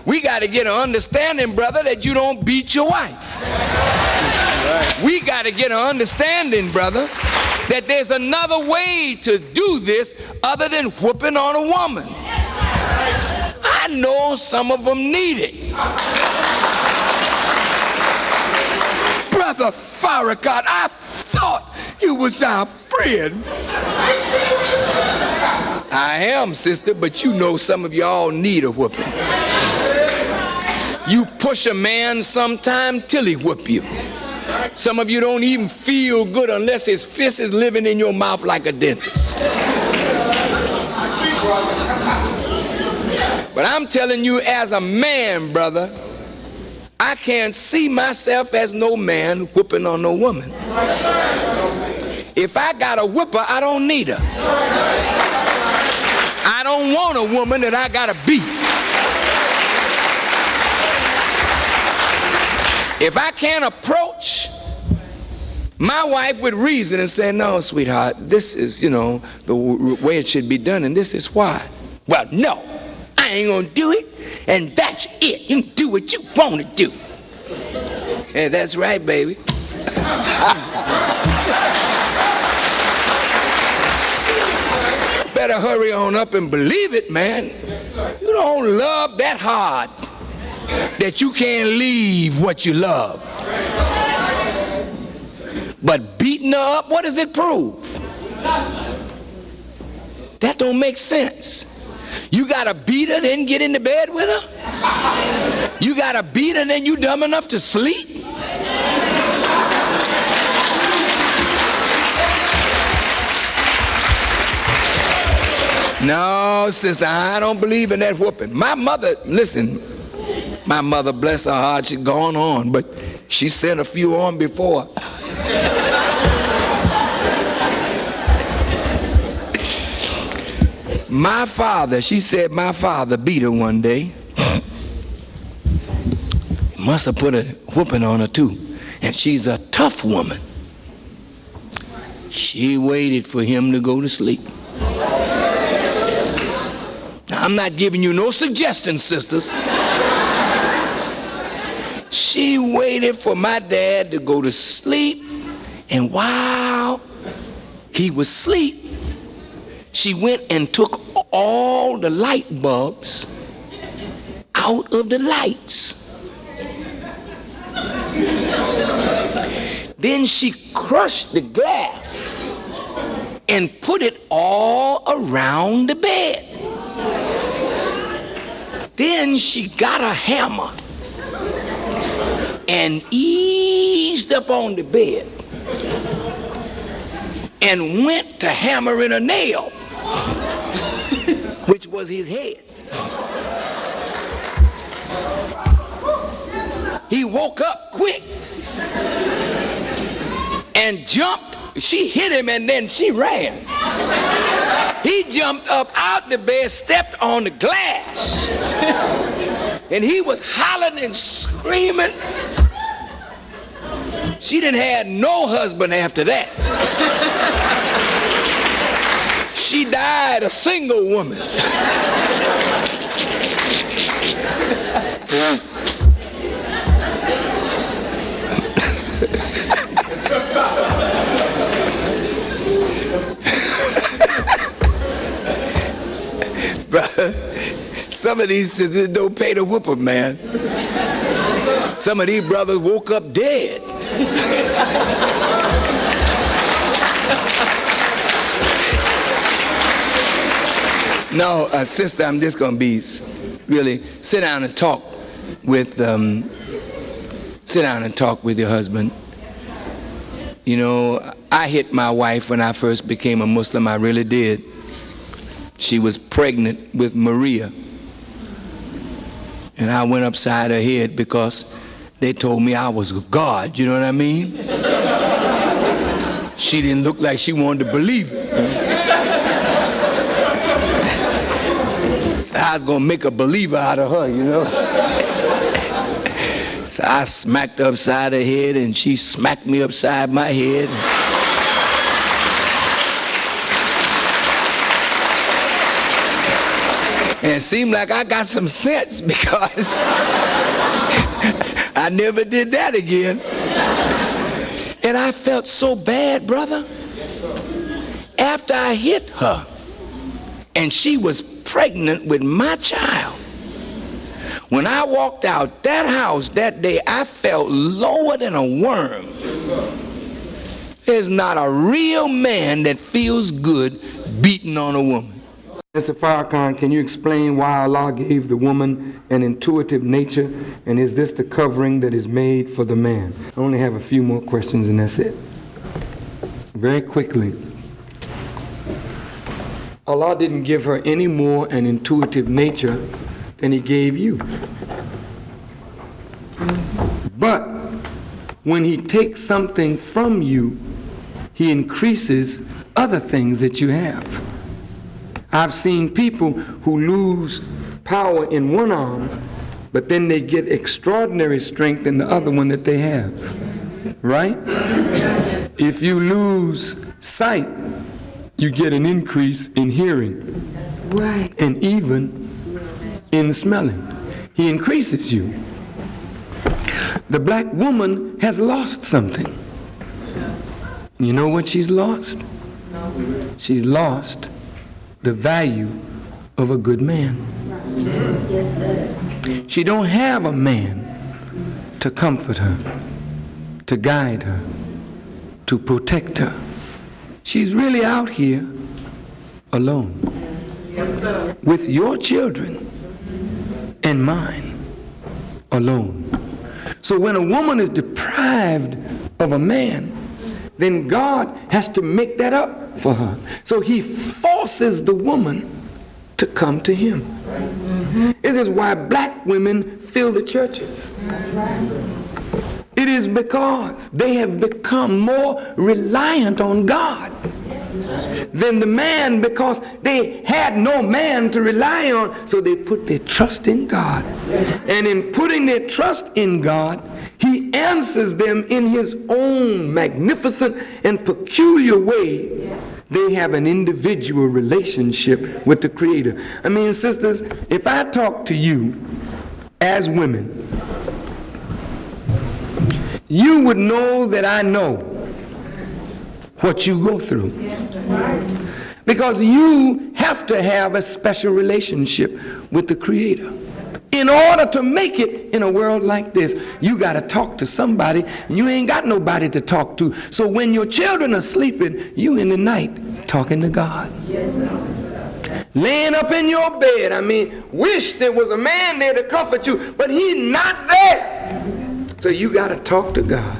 We got to get an understanding, brother, that you don't beat your wife. We got to get an understanding, brother, that there's another way to do this other than whooping on a woman. I know some of them need it. Brother Farrakhan, I thought you was our friend. I am, sister, but you know some of y'all need a whooping. You push a man sometime till he whoop you. Some of you don't even feel good unless his fist is living in your mouth like a dentist. But I'm telling you, as a man, brother, I can't see myself as no man whooping on no woman. If I got a whooper, I don't need her. I don't want a woman that I gotta beat. If I can't approach my wife with reason and say, no, sweetheart, this is, the way it should be done, and this is why. Well, no, I ain't gonna do it, and that's it. You can do what you want to do. And that's right, baby. Better hurry on up and believe it, man. You don't love that hard that you can't leave what you love. But beating her up, what does it prove? That don't make sense. You gotta beat her, then get into bed with her? You gotta beat her, then you dumb enough to sleep? No, sister, I don't believe in that whooping. My mother, listen, my mother, bless her heart, she's gone on, but she sent a few on before. My father, she said my father beat her one day. Must have put a whooping on her too. And she's a tough woman. She waited for him to go to sleep. Now, I'm not giving you no suggestions, sisters. She waited for my dad to go to sleep, and while he was asleep, she went and took all the light bulbs out of the lights. Then she crushed the glass and put it all around the bed. Then she got a hammer and eased up on the bed and went to hammering a nail, which was his head. He woke up quick and jumped. She hit him and then she ran. He jumped up out the bed, stepped on the glass, and he was hollering and screaming. She didn't have no husband after that. She died a single woman. Brother, some of these sisters don't pay the whooper, man. Some of these brothers woke up dead. No, sister, I'm just going to be really sit down and talk with your husband. You know, I hit my wife when I first became a Muslim. I really did. She was pregnant with Maria. And I went upside her head because they told me I was a god, you know what I mean? She didn't look like she wanted to believe it. So I was gonna make a believer out of her, you know? So I smacked her upside her head and she smacked me upside my head. And it seemed like I got some sense because I never did that again. And I felt so bad, brother. After I hit her, and she was pregnant with my child. When I walked out that house that day, I felt lower than a worm. There's not a real man that feels good beating on a woman. Mr. Farrakhan, can you explain why Allah gave the woman an intuitive nature, and is this the covering that is made for the man? I only have a few more questions and that's it. Very quickly. Allah didn't give her any more an intuitive nature than He gave you. But when He takes something from you, He increases other things that you have. I've seen people who lose power in one arm, but then they get extraordinary strength in the other one that they have. Right? If you lose sight, you get an increase in hearing. Right. And even in smelling. He increases you. The black woman has lost something. You know what she's lost? She's lost the value of a good man. Yes, sir. She don't have a man to comfort her, to guide her, to protect her. She's really out here alone. Yes, sir. With your children and mine alone. So when a woman is deprived of a man, then God has to make that up for her. So He forces the woman to come to Him. Mm-hmm. This is why black women fill the churches. It is because they have become more reliant on God than the man, because they had no man to rely on, so they put their trust in God. And in putting their trust in God, He answers them in His own magnificent and peculiar way. They have an individual relationship with the Creator. I mean, sisters, if I talk to you as women, you would know that I know what you go through. Because you have to have a special relationship with the Creator. In order to make it in a world like this, you got to talk to somebody, and you ain't got nobody to talk to. So when your children are sleeping, you in the night talking to God. Yes, laying up in your bed, I mean, wish there was a man there to comfort you, but he's not there. So you got to talk to God.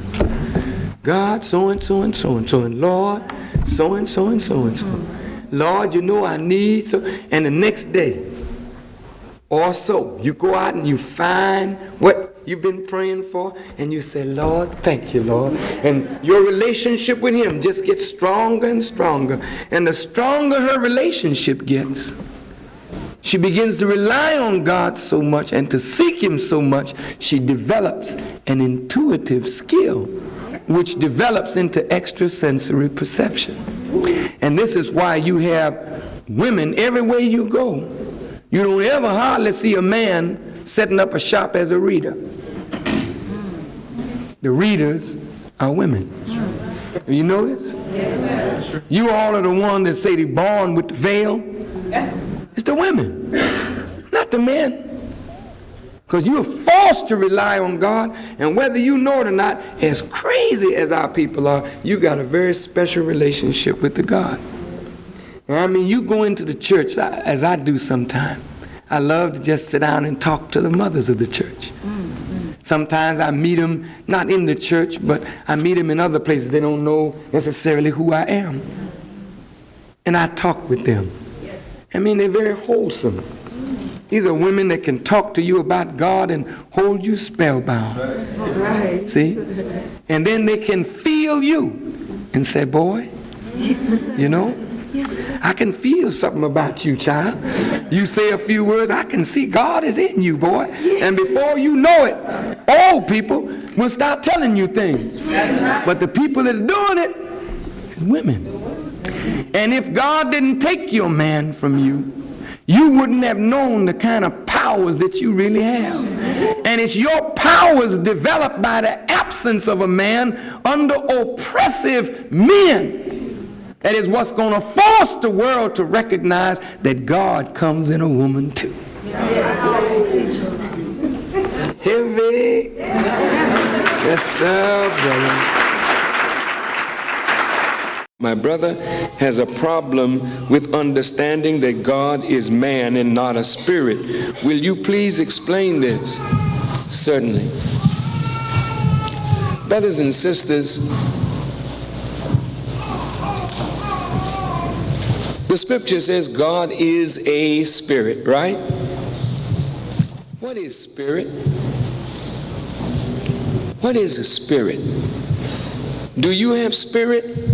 God, so and so and so and so, and Lord, so and so and so and so. Lord, you know I need so. And the next day or so, you go out and you find what you've been praying for, and you say, Lord, thank you, Lord. And your relationship with him just gets stronger and stronger. And the stronger her relationship gets, she begins to rely on God so much and to seek him so much, she develops an intuitive skill, which develops into extrasensory perception. And this is why you have women everywhere you go. You don't ever hardly see a man setting up a shop as a reader. The readers are women. Have you noticed? You all are the ones that say they're born with the veil. It's the women, not the men. Because you are forced to rely on God, and whether you know it or not, as crazy as our people are, you got a very special relationship with the God. And I mean, you go into the church, as I do sometimes. I love to just sit down and talk to the mothers of the church. Sometimes I meet them, not in the church, but I meet them in other places. They don't know necessarily who I am. And I talk with them. I mean, they're very wholesome. These are women that can talk to you about God and hold you spellbound. Right. See? And then they can feel you and say, boy, yes. You know, yes. I can feel something about you, child. You say a few words, I can see God is in you, boy. Yes. And before you know it, old people will start telling you things. But the people that are doing it is women. And if God didn't take your man from you, you wouldn't have known the kind of powers that you really have. And it's your powers developed by the absence of a man under oppressive men that is what's going to force the world to recognize that God comes in a woman too. Heavy. Yes, sir, brother. My brother has a problem with understanding that God is man and not a spirit. Will you please explain this? Certainly. Brothers and sisters, the scripture says God is a spirit, right? What is spirit? What is a spirit? Do you have spirit?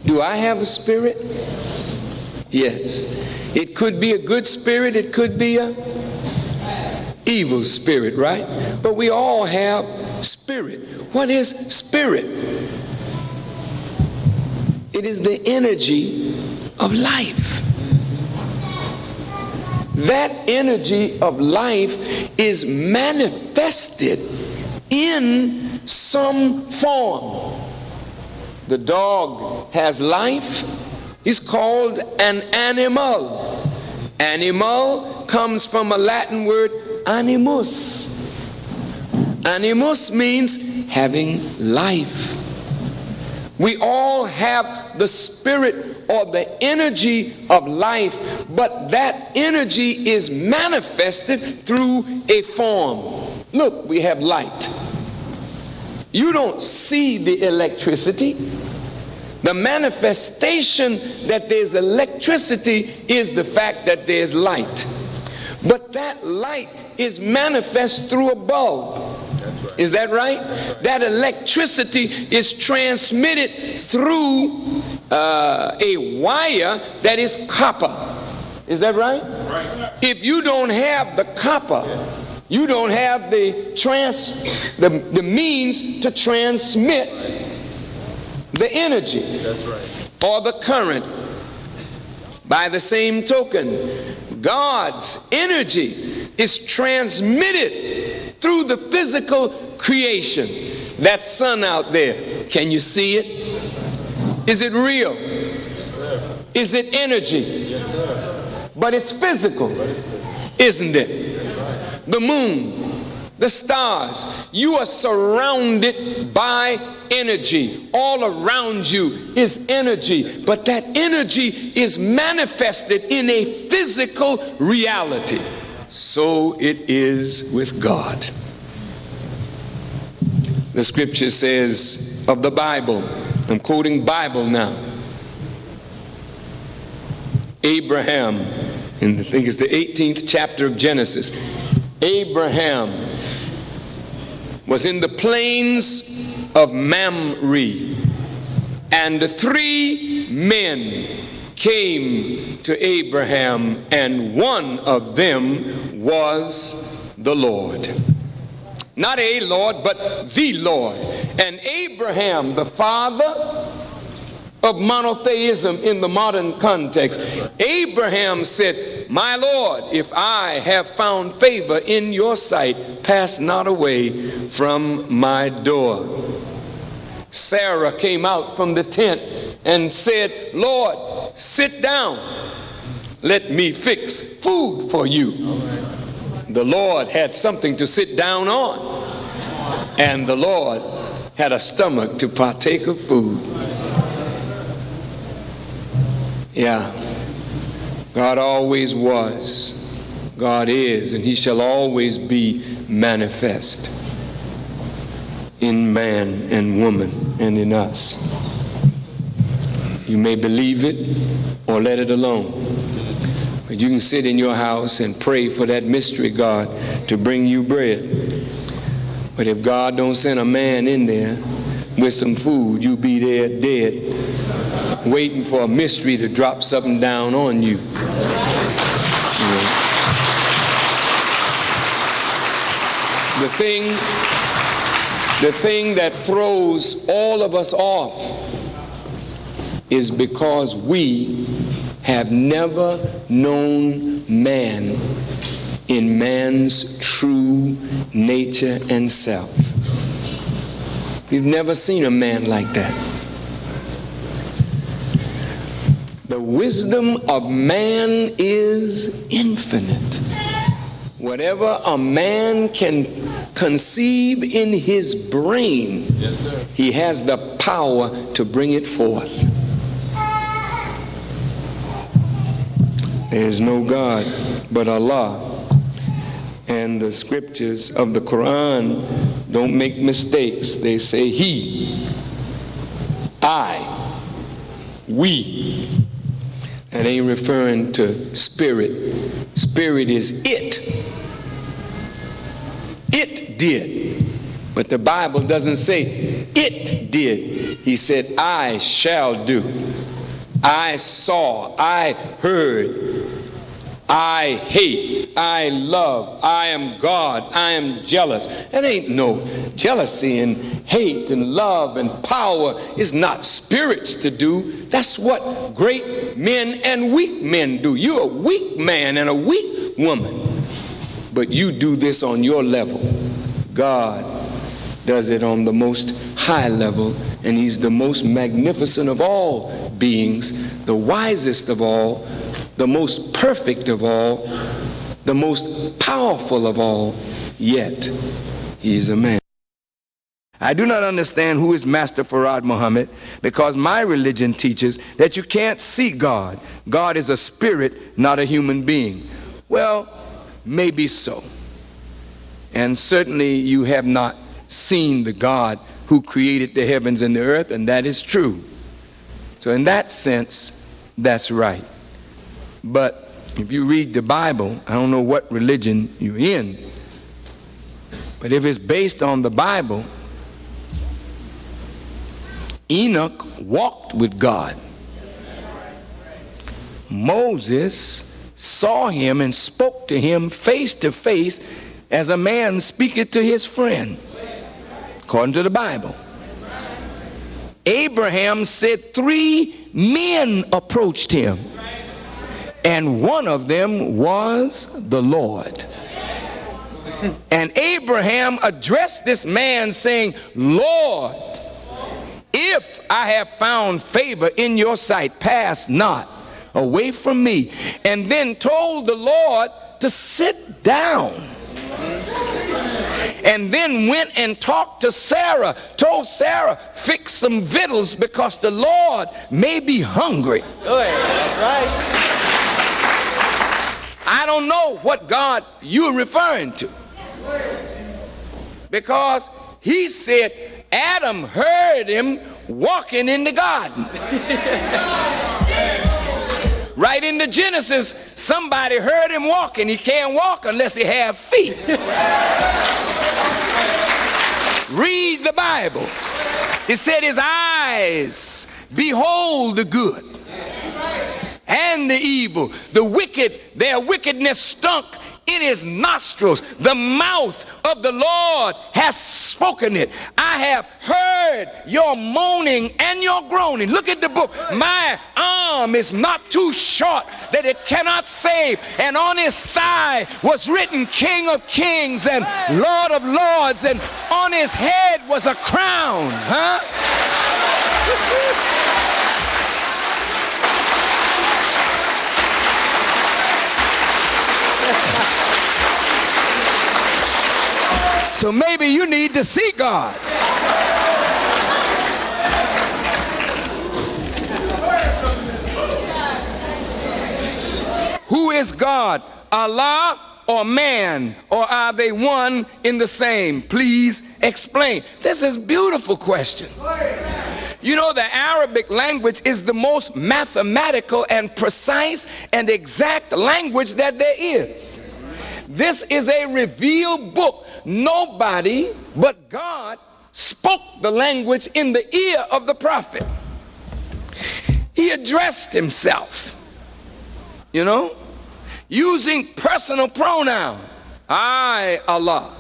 Do I have a spirit? Yes. It could be a good spirit, it could be a evil spirit, right? But we all have spirit. What is spirit? It is the energy of life. That energy of life is manifested in some form. The dog has life. He's called an animal. Animal comes from a Latin word, animus. Animus means having life. We all have the spirit or the energy of life, but that energy is manifested through a form. Look, we have light. You don't see the electricity. The manifestation that there's electricity is the fact that there's light. But that light is manifest through a bulb. Right. Is that right? That electricity is transmitted through a wire that is copper. Is that right? Right. If you don't have the copper, you don't have the means to transmit the energy. That's right. Or the current. By the same token, God's energy is transmitted through the physical creation. That sun out there, can you see it? Is it real? Yes, sir. Is it energy? Yes, sir. But it's physical, isn't it? The moon, the stars, you are surrounded by energy. All around you is energy, but that energy is manifested in a physical reality. So it is with God. The scripture says of the Bible, I'm quoting Bible now, Abraham, and I think it's the 18th chapter of Genesis, Abraham was in the plains of Mamre, and 3 men came to Abraham, and one of them was the Lord. Not a Lord, but the Lord. And Abraham, the father of monotheism in the modern context, Abraham said, "My Lord, if I have found favor in your sight, pass not away from my door." Sarah came out from the tent and said, "Lord, sit down. Let me fix food for you." The Lord had something to sit down on, and the Lord had a stomach to partake of food. Yeah, God always was, God is, and he shall always be manifest in man and woman and in us. You may believe it or let it alone. But you can sit in your house and pray for that mystery God to bring you bread. But if God don't send a man in there with some food, you be there dead, waiting for a mystery to drop something down on you. The thing that throws all of us off is because we have never known man in man's true nature and self. We've never seen a man like that. The wisdom of man is infinite. Whatever a man can conceive in his brain, yes, sir, he has the power to bring it forth. There is no God but Allah. And the scriptures of the Quran don't make mistakes. They say he, I, we. That ain't referring to spirit. Spirit is it. It did. But the Bible doesn't say it did. He said, I shall do. I saw, I heard, I hate, I love, I am God, I am jealous. It ain't no jealousy and hate and love and power is not spirits to do. That's what great men and weak men do. You're a weak man and a weak woman, but you do this on your level. God does it on the most high level, and he's the most magnificent of all beings, the wisest of all, the most perfect of all, the most powerful of all, yet he is a man. I do not understand who is Master Farad Muhammad, because my religion teaches that you can't see God. God is a spirit, not a human being. Well, maybe so. And certainly you have not seen the God who created the heavens and the earth, and that is true. So in that sense, that's right. But if you read the Bible, I don't know what religion you're in, but if it's based on the Bible, Enoch walked with God. Moses saw him and spoke to him face to face as a man speaketh to his friend, according to the Bible. Abraham said 3 men approached him, and one of them was the Lord. And Abraham addressed this man saying, Lord, if I have found favor in your sight, pass not away from me. And then told the Lord to sit down. And then went and talked to Sarah, told Sarah, fix some victuals because the Lord may be hungry. Good, that's right. I don't know what God you're referring to, because he said Adam heard him walking in the garden. Right into Genesis, somebody heard him walking. He can't walk unless he have feet. read the Bible, it said his eyes behold the good and the evil. The wicked, their wickedness stunk in his nostrils. The mouth of the Lord has spoken it. I have heard your moaning and your groaning. Look at the book. My arm is not too short that it cannot save. And on his thigh was written King of Kings and Lord of Lords. And on his head was a crown. So maybe you need to see God. Who is God? Allah or man? Or are they one in the same? Please explain. This is a beautiful question. You know, the Arabic language is the most mathematical and precise and exact language that there is. This is a revealed book. Nobody but God spoke the language in the ear of the prophet. He addressed himself, you know, using personal pronoun. I, Allah,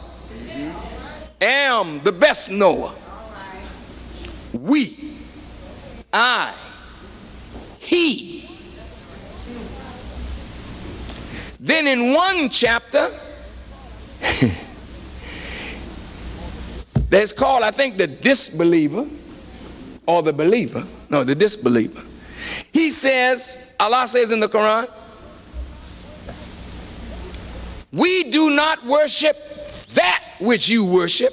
am the best knower. We, I, he. Then in one chapter, that's called, I think, the disbeliever or the believer. No, the disbeliever. He says, Allah says in the Quran, we do not worship that which you worship.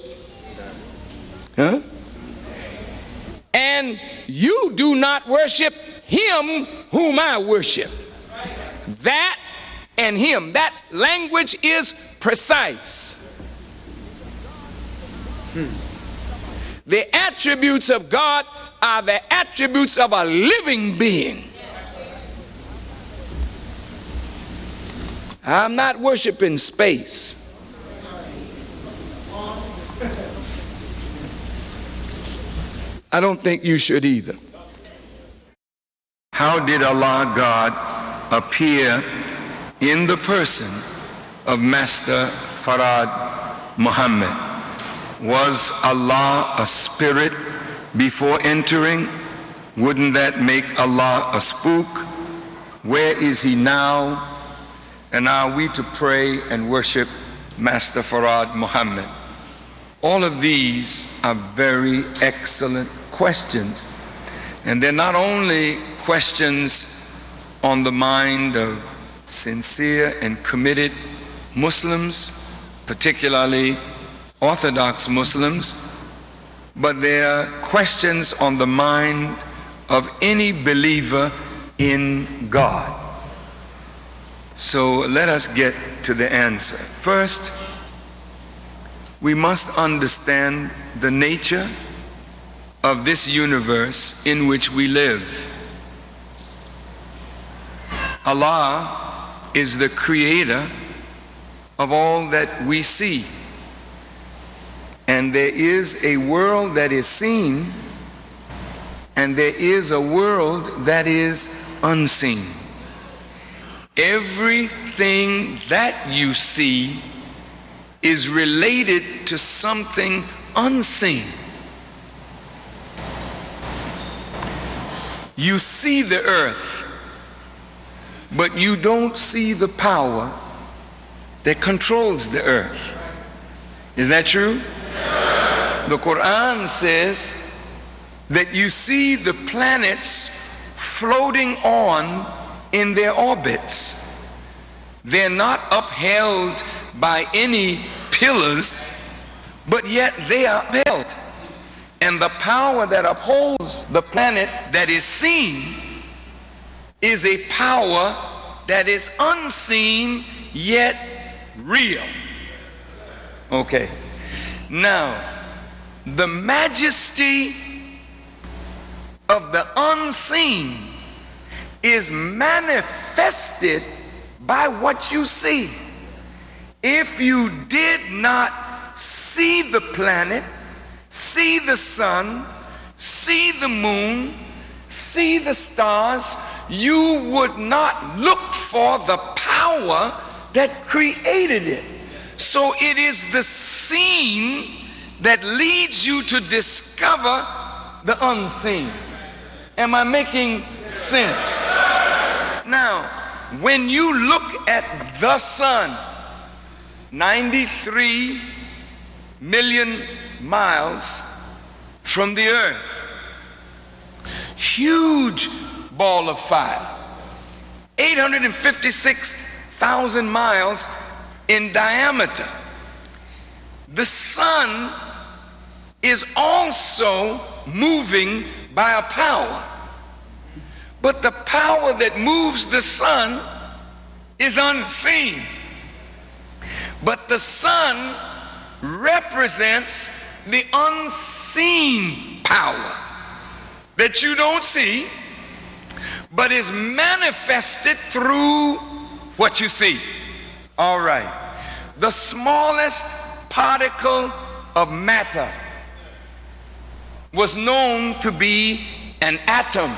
And you do not worship him whom I worship. That and him. That language is precise. The attributes of God are the attributes of a living being. I'm not worshiping space. I don't think you should either. How did Allah God appear in the person of Master Farad Muhammad? Was Allah a spirit before entering? Wouldn't that make Allah a spook? Where is he now? And are we to pray and worship Master Farad Muhammad? All of these are very excellent questions. And they're not only questions on the mind of sincere and committed Muslims, particularly Orthodox Muslims, but they are questions on the mind of any believer in God. So let us get to the answer. First, we must understand the nature of this universe in which we live. Allah is the creator of all that we see. And there is a world that is seen, and there is a world that is unseen. Everything that you see is related to something unseen. You see the earth, but you don't see the power that controls the earth. Is that true? The Quran says that you see the planets floating on in their orbits. They're not upheld by any pillars, but yet they are upheld. And the power that upholds the planet that is seen is a power that is unseen yet real. Okay. Now, the majesty of the unseen is manifested by what you see. If you did not see the planet, see the sun, see the moon, see the stars, you would not look for the power that created it. So it is the seen that leads you to discover the unseen. Am I making sense? Now, when you look at the sun, 93 million miles from the earth, huge ball of fire, 856,000 miles in diameter. The sun is also moving by a power, but the power that moves the sun is unseen. But the sun represents the unseen power that you don't see, but is manifested through what you see. All right. The smallest particle of matter was known to be an atom.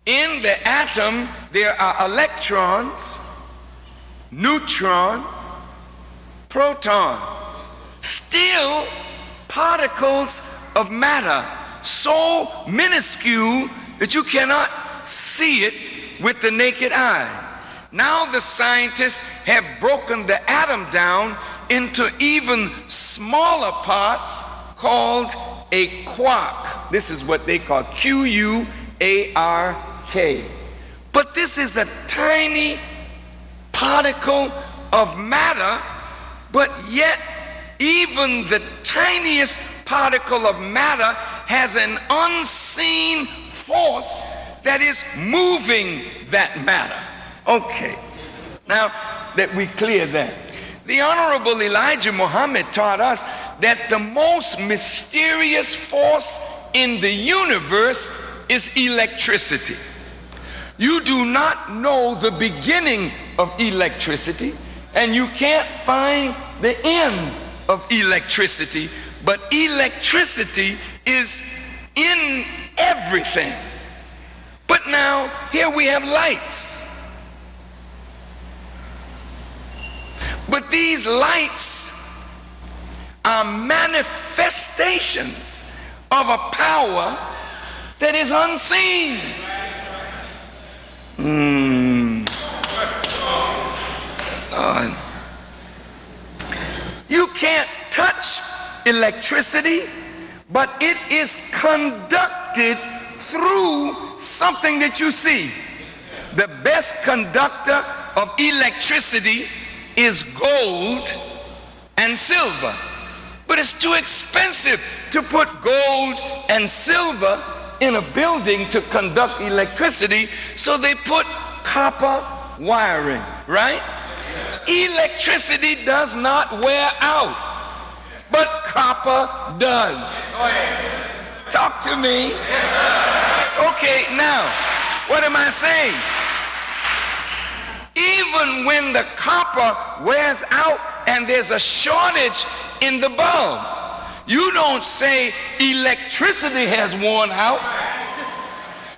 In the atom, there are electrons, neutron, proton, still particles of matter, so minuscule that you cannot see it with the naked eye. Now the scientists have broken the atom down into even smaller parts called a quark. This is what they call Q-U-A-R-K. But this is a tiny particle of matter, but yet even the tiniest particle of matter has an unseen force that is moving that matter. Okay, now that we clear that, the Honorable Elijah Muhammad taught us that the most mysterious force in the universe is electricity. You do not know the beginning of electricity, and you can't find the end of electricity, but electricity is in everything. But now, here we have lights. But these lights are manifestations of a power that is unseen. You can't touch electricity, but it is conducted through something that you see. The best conductor of electricity is gold and silver, but it's too expensive to put gold and silver in a building to conduct electricity, so they put copper wiring, right? Electricity does not wear out, but copper does. Talk to me. Okay, now, what am I saying? Even when the copper wears out and there's a shortage in the bulb, you don't say electricity has worn out.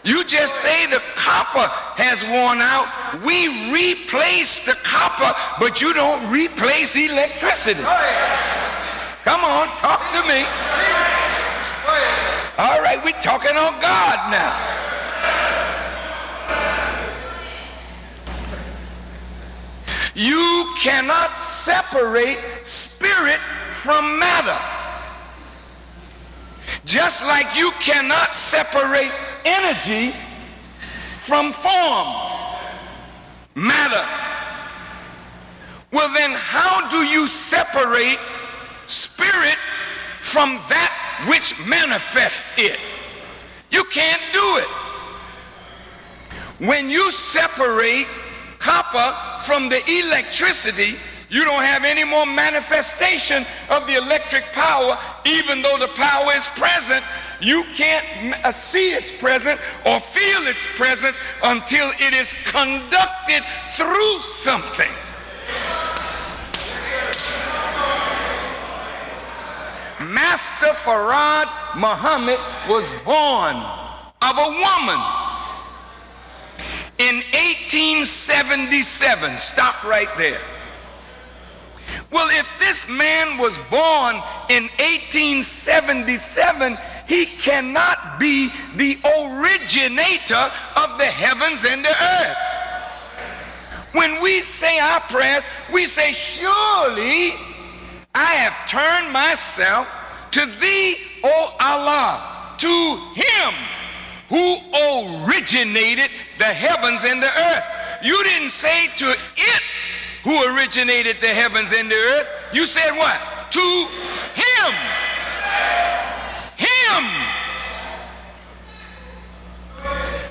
You just say the copper has worn out. We replace the copper, but you don't replace electricity. Come on, talk to me. All right, we're talking on God now. You cannot separate spirit from matter. Just like you cannot separate energy from form, matter. Well, then how do you separate spirit from that which manifests it? You can't do it. When you separate copper from the electricity, you don't have any more manifestation of the electric power. Even though the power is present, you can't see its presence or feel its presence until it is conducted through something. Master Farad Muhammad was born of a woman in 1877. Stop right there. Well, if this man was born in 1877, he cannot be the originator of the heavens and the earth. When we say our prayers, we say, surely I have turned myself to thee, O Allah, to him who originated the heavens and the earth. You didn't say to it who originated the heavens and the earth. You said what? To him. Him.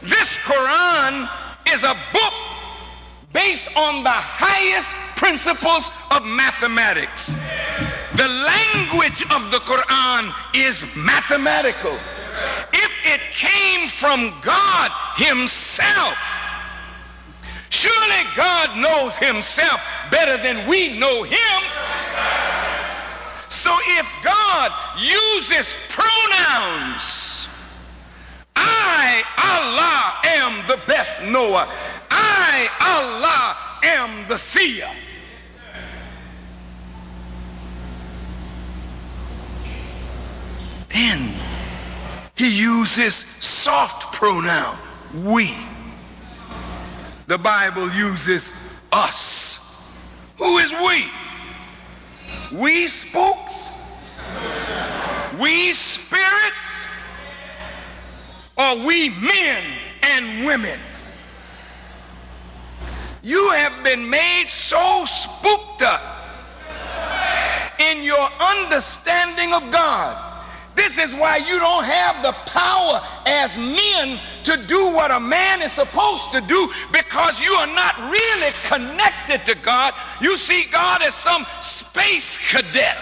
This Quran is a book based on the highest principles of mathematics. The language of the Quran is mathematical. If it came from God himself, surely God knows himself better than we know him. So if God uses pronouns, I, Allah, am the best knower. I, Allah, am the seer. Then he uses soft pronoun, we. The Bible uses us. Who is we? We spooks? We spirits? Or we men and women? You have been made so spooked up in your understanding of God. This is why you don't have the power as men to do what a man is supposed to do, because you are not really connected to God. You see God as some space cadet.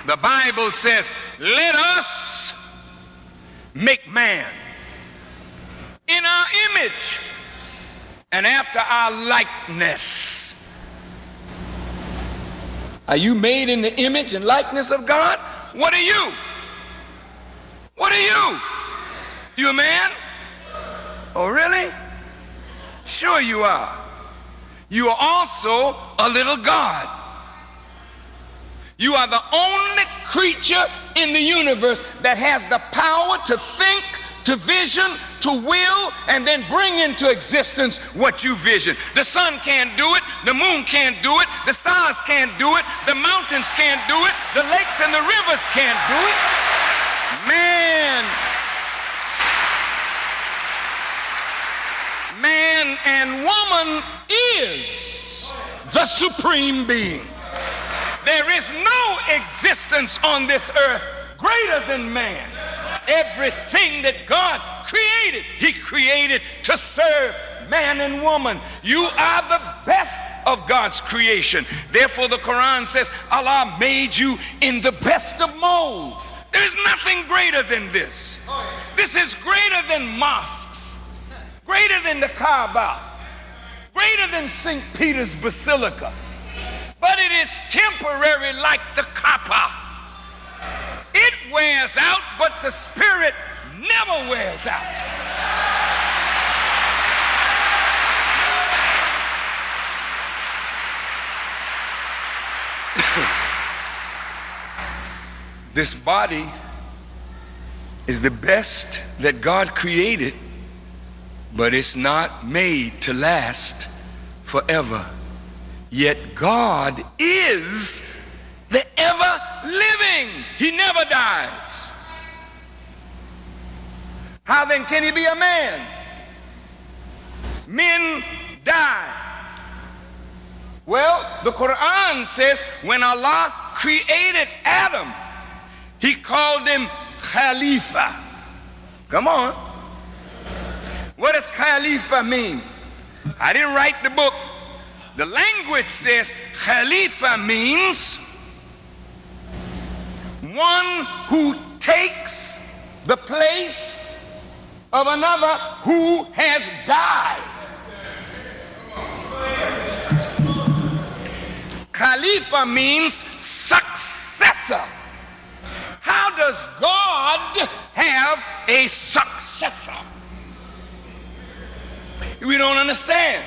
The Bible says, let us make man in our image and after our likeness. Are you made in the image and likeness of God? What are you? What are you? You a man? Oh, really? Sure you are. You are also a little God. You are the only creature in the universe that has the power to think, to vision, to will, and then bring into existence what you vision. The sun can't do it, the moon can't do it, the stars can't do it, the mountains can't do it, the lakes and the rivers can't do it. Man and woman is the supreme being. There is no existence on this earth greater than man. Everything that God created, he created to serve man and woman. You are the best of God's creation. Therefore, the Quran says Allah made you in the best of molds. There's nothing greater than this. This is greater than mosques, greater than the Kaaba, greater than St. Peter's Basilica. But it is temporary like the copper. It wears out, but the spirit never wears out. This body is the best that God created, but it's not made to last forever. Yet God is the ever living. He never dies. How then can he be a man? Men die. Well, the Quran says when Allah created Adam, he called him Khalifa. Come on. What does Khalifa mean? I didn't write the book. The language says Khalifa means one who takes the place of another who has died. Khalifa means successor. How does God have a successor? We don't understand.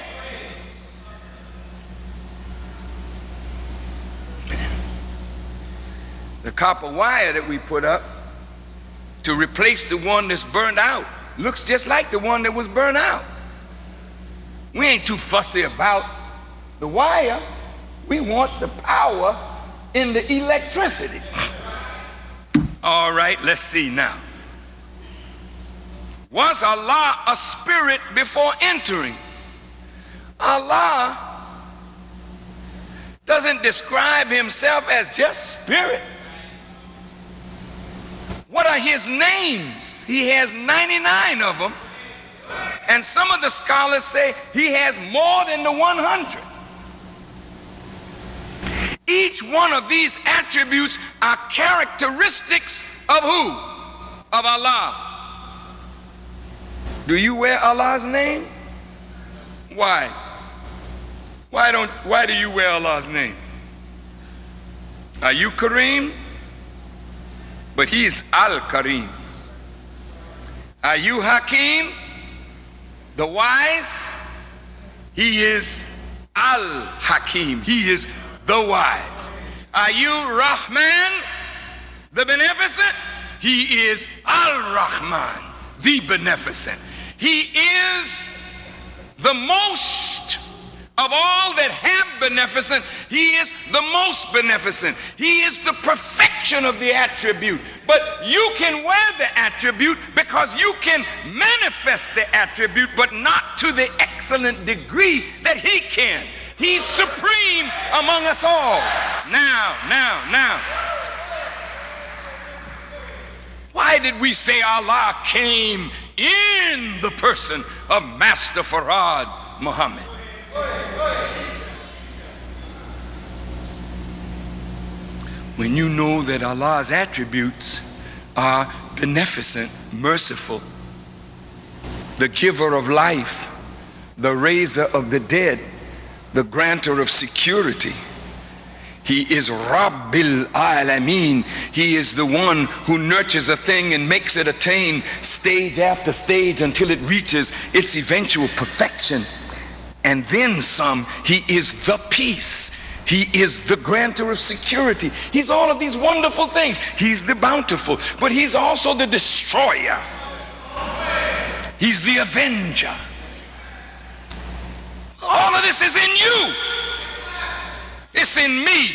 The copper wire that we put up to replace the one that's burned out looks just like the one that was burned out. We ain't too fussy about the wire. We want the power in the electricity. All right, let's see now. Was Allah a spirit before entering? Allah doesn't describe himself as just spirit. What are his names? He has 99 of them. And some of the scholars say he has more than the 100. Each one of these attributes are characteristics of who? Of Allah. Do you wear Allah's name? Why? Why do you wear Allah's name? Are you Kareem? But he's Al-Kareem. Are you Hakim? The wise? He is Al-Hakim. He is the wise. Are you Rahman, the beneficent? He is Al-Rahman, the beneficent. He is the most of all that have beneficent. He is the most beneficent. He is the perfection of the attribute. But you can wear the attribute because you can manifest the attribute, but not to the excellent degree that he can. He's supreme among us all. Now. Why did we say Allah came in the person of Master Farad Muhammad? When you know that Allah's attributes are beneficent, merciful, the giver of life, the raiser of the dead, the grantor of security. He is Rabbil Alameen. He is the one who nurtures a thing and makes it attain stage after stage until it reaches its eventual perfection. And then some. He is the peace. He is the grantor of security. He's all of these wonderful things. He's the bountiful, but he's also the destroyer. He's the avenger. All of this is in you. It's in me.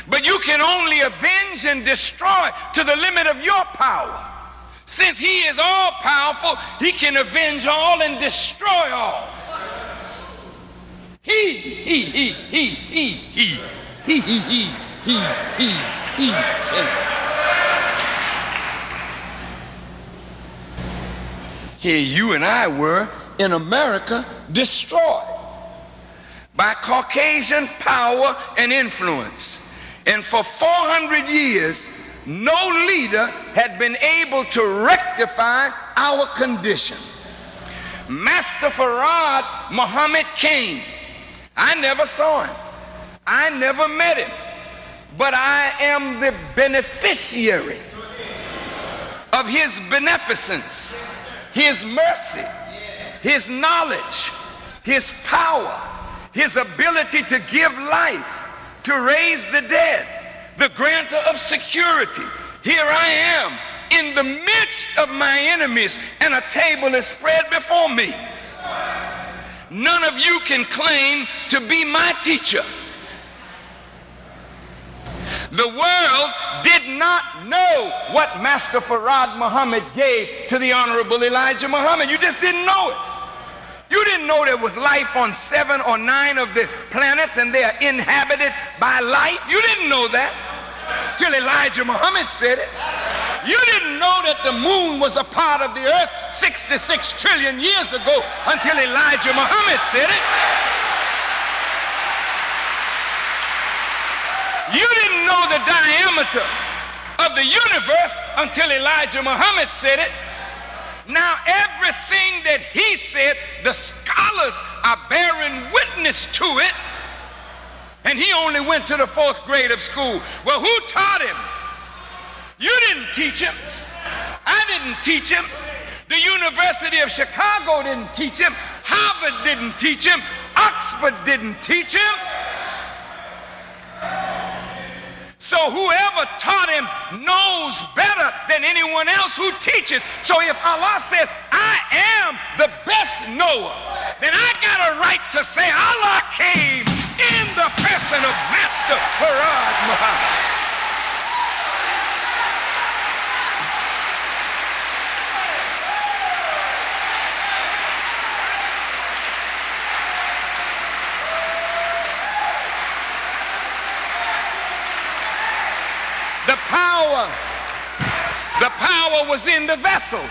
But you can only avenge and destroy to the limit of your power. Since he is all powerful, he can avenge all and destroy all. He can. Here you and I were in America destroyed by Caucasian power and influence. And for 400 years, no leader had been able to rectify our condition. Master Farad Muhammad came. I never saw him. I never met him. But I am the beneficiary of his beneficence, his mercy, his knowledge, his power, his ability to give life, to raise the dead, the grantor of security. Here I am in the midst of my enemies, and a table is spread before me. None of you can claim to be my teacher. The world did not know what Master Farad Muhammad gave to the Honorable Elijah Muhammad. You just didn't know it. You didn't know there was life on 7 or 9 of the planets and they are inhabited by life. You didn't know that till Elijah Muhammad said it. You didn't know that the moon was a part of the earth 66 trillion years ago until Elijah Muhammad said it. You didn't know the diameter of the universe until Elijah Muhammad said it. Now everything that he said, the scholars are bearing witness to it, and he only went to the 4th grade of school. Well, who taught him? You didn't teach him. I didn't teach him. The University of Chicago didn't teach him. Harvard didn't teach him. Oxford didn't teach him. So whoever taught him knows better than anyone else who teaches. So if Allah says, I am the best knower, then I got a right to say Allah came in the person of Master Farad Muhammad. The power was in the vessel.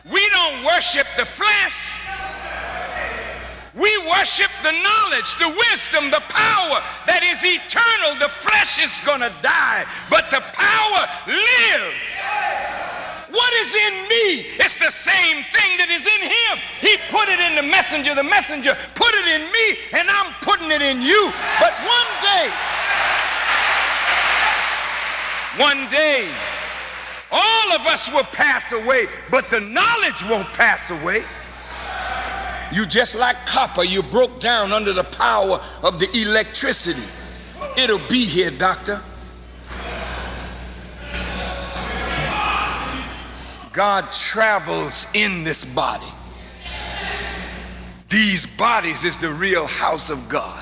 We don't worship the flesh. We worship the knowledge, the wisdom, the power that is eternal. The flesh is gonna die, but the power lives. What is in me? It's the same thing that is in him. He put it in the messenger put it in me, and I'm putting it in you. But one day, all of us will pass away, but the knowledge won't pass away. You just like copper, you broke down under the power of the electricity. It'll be here, doctor. God travels in this body. These bodies is the real house of God.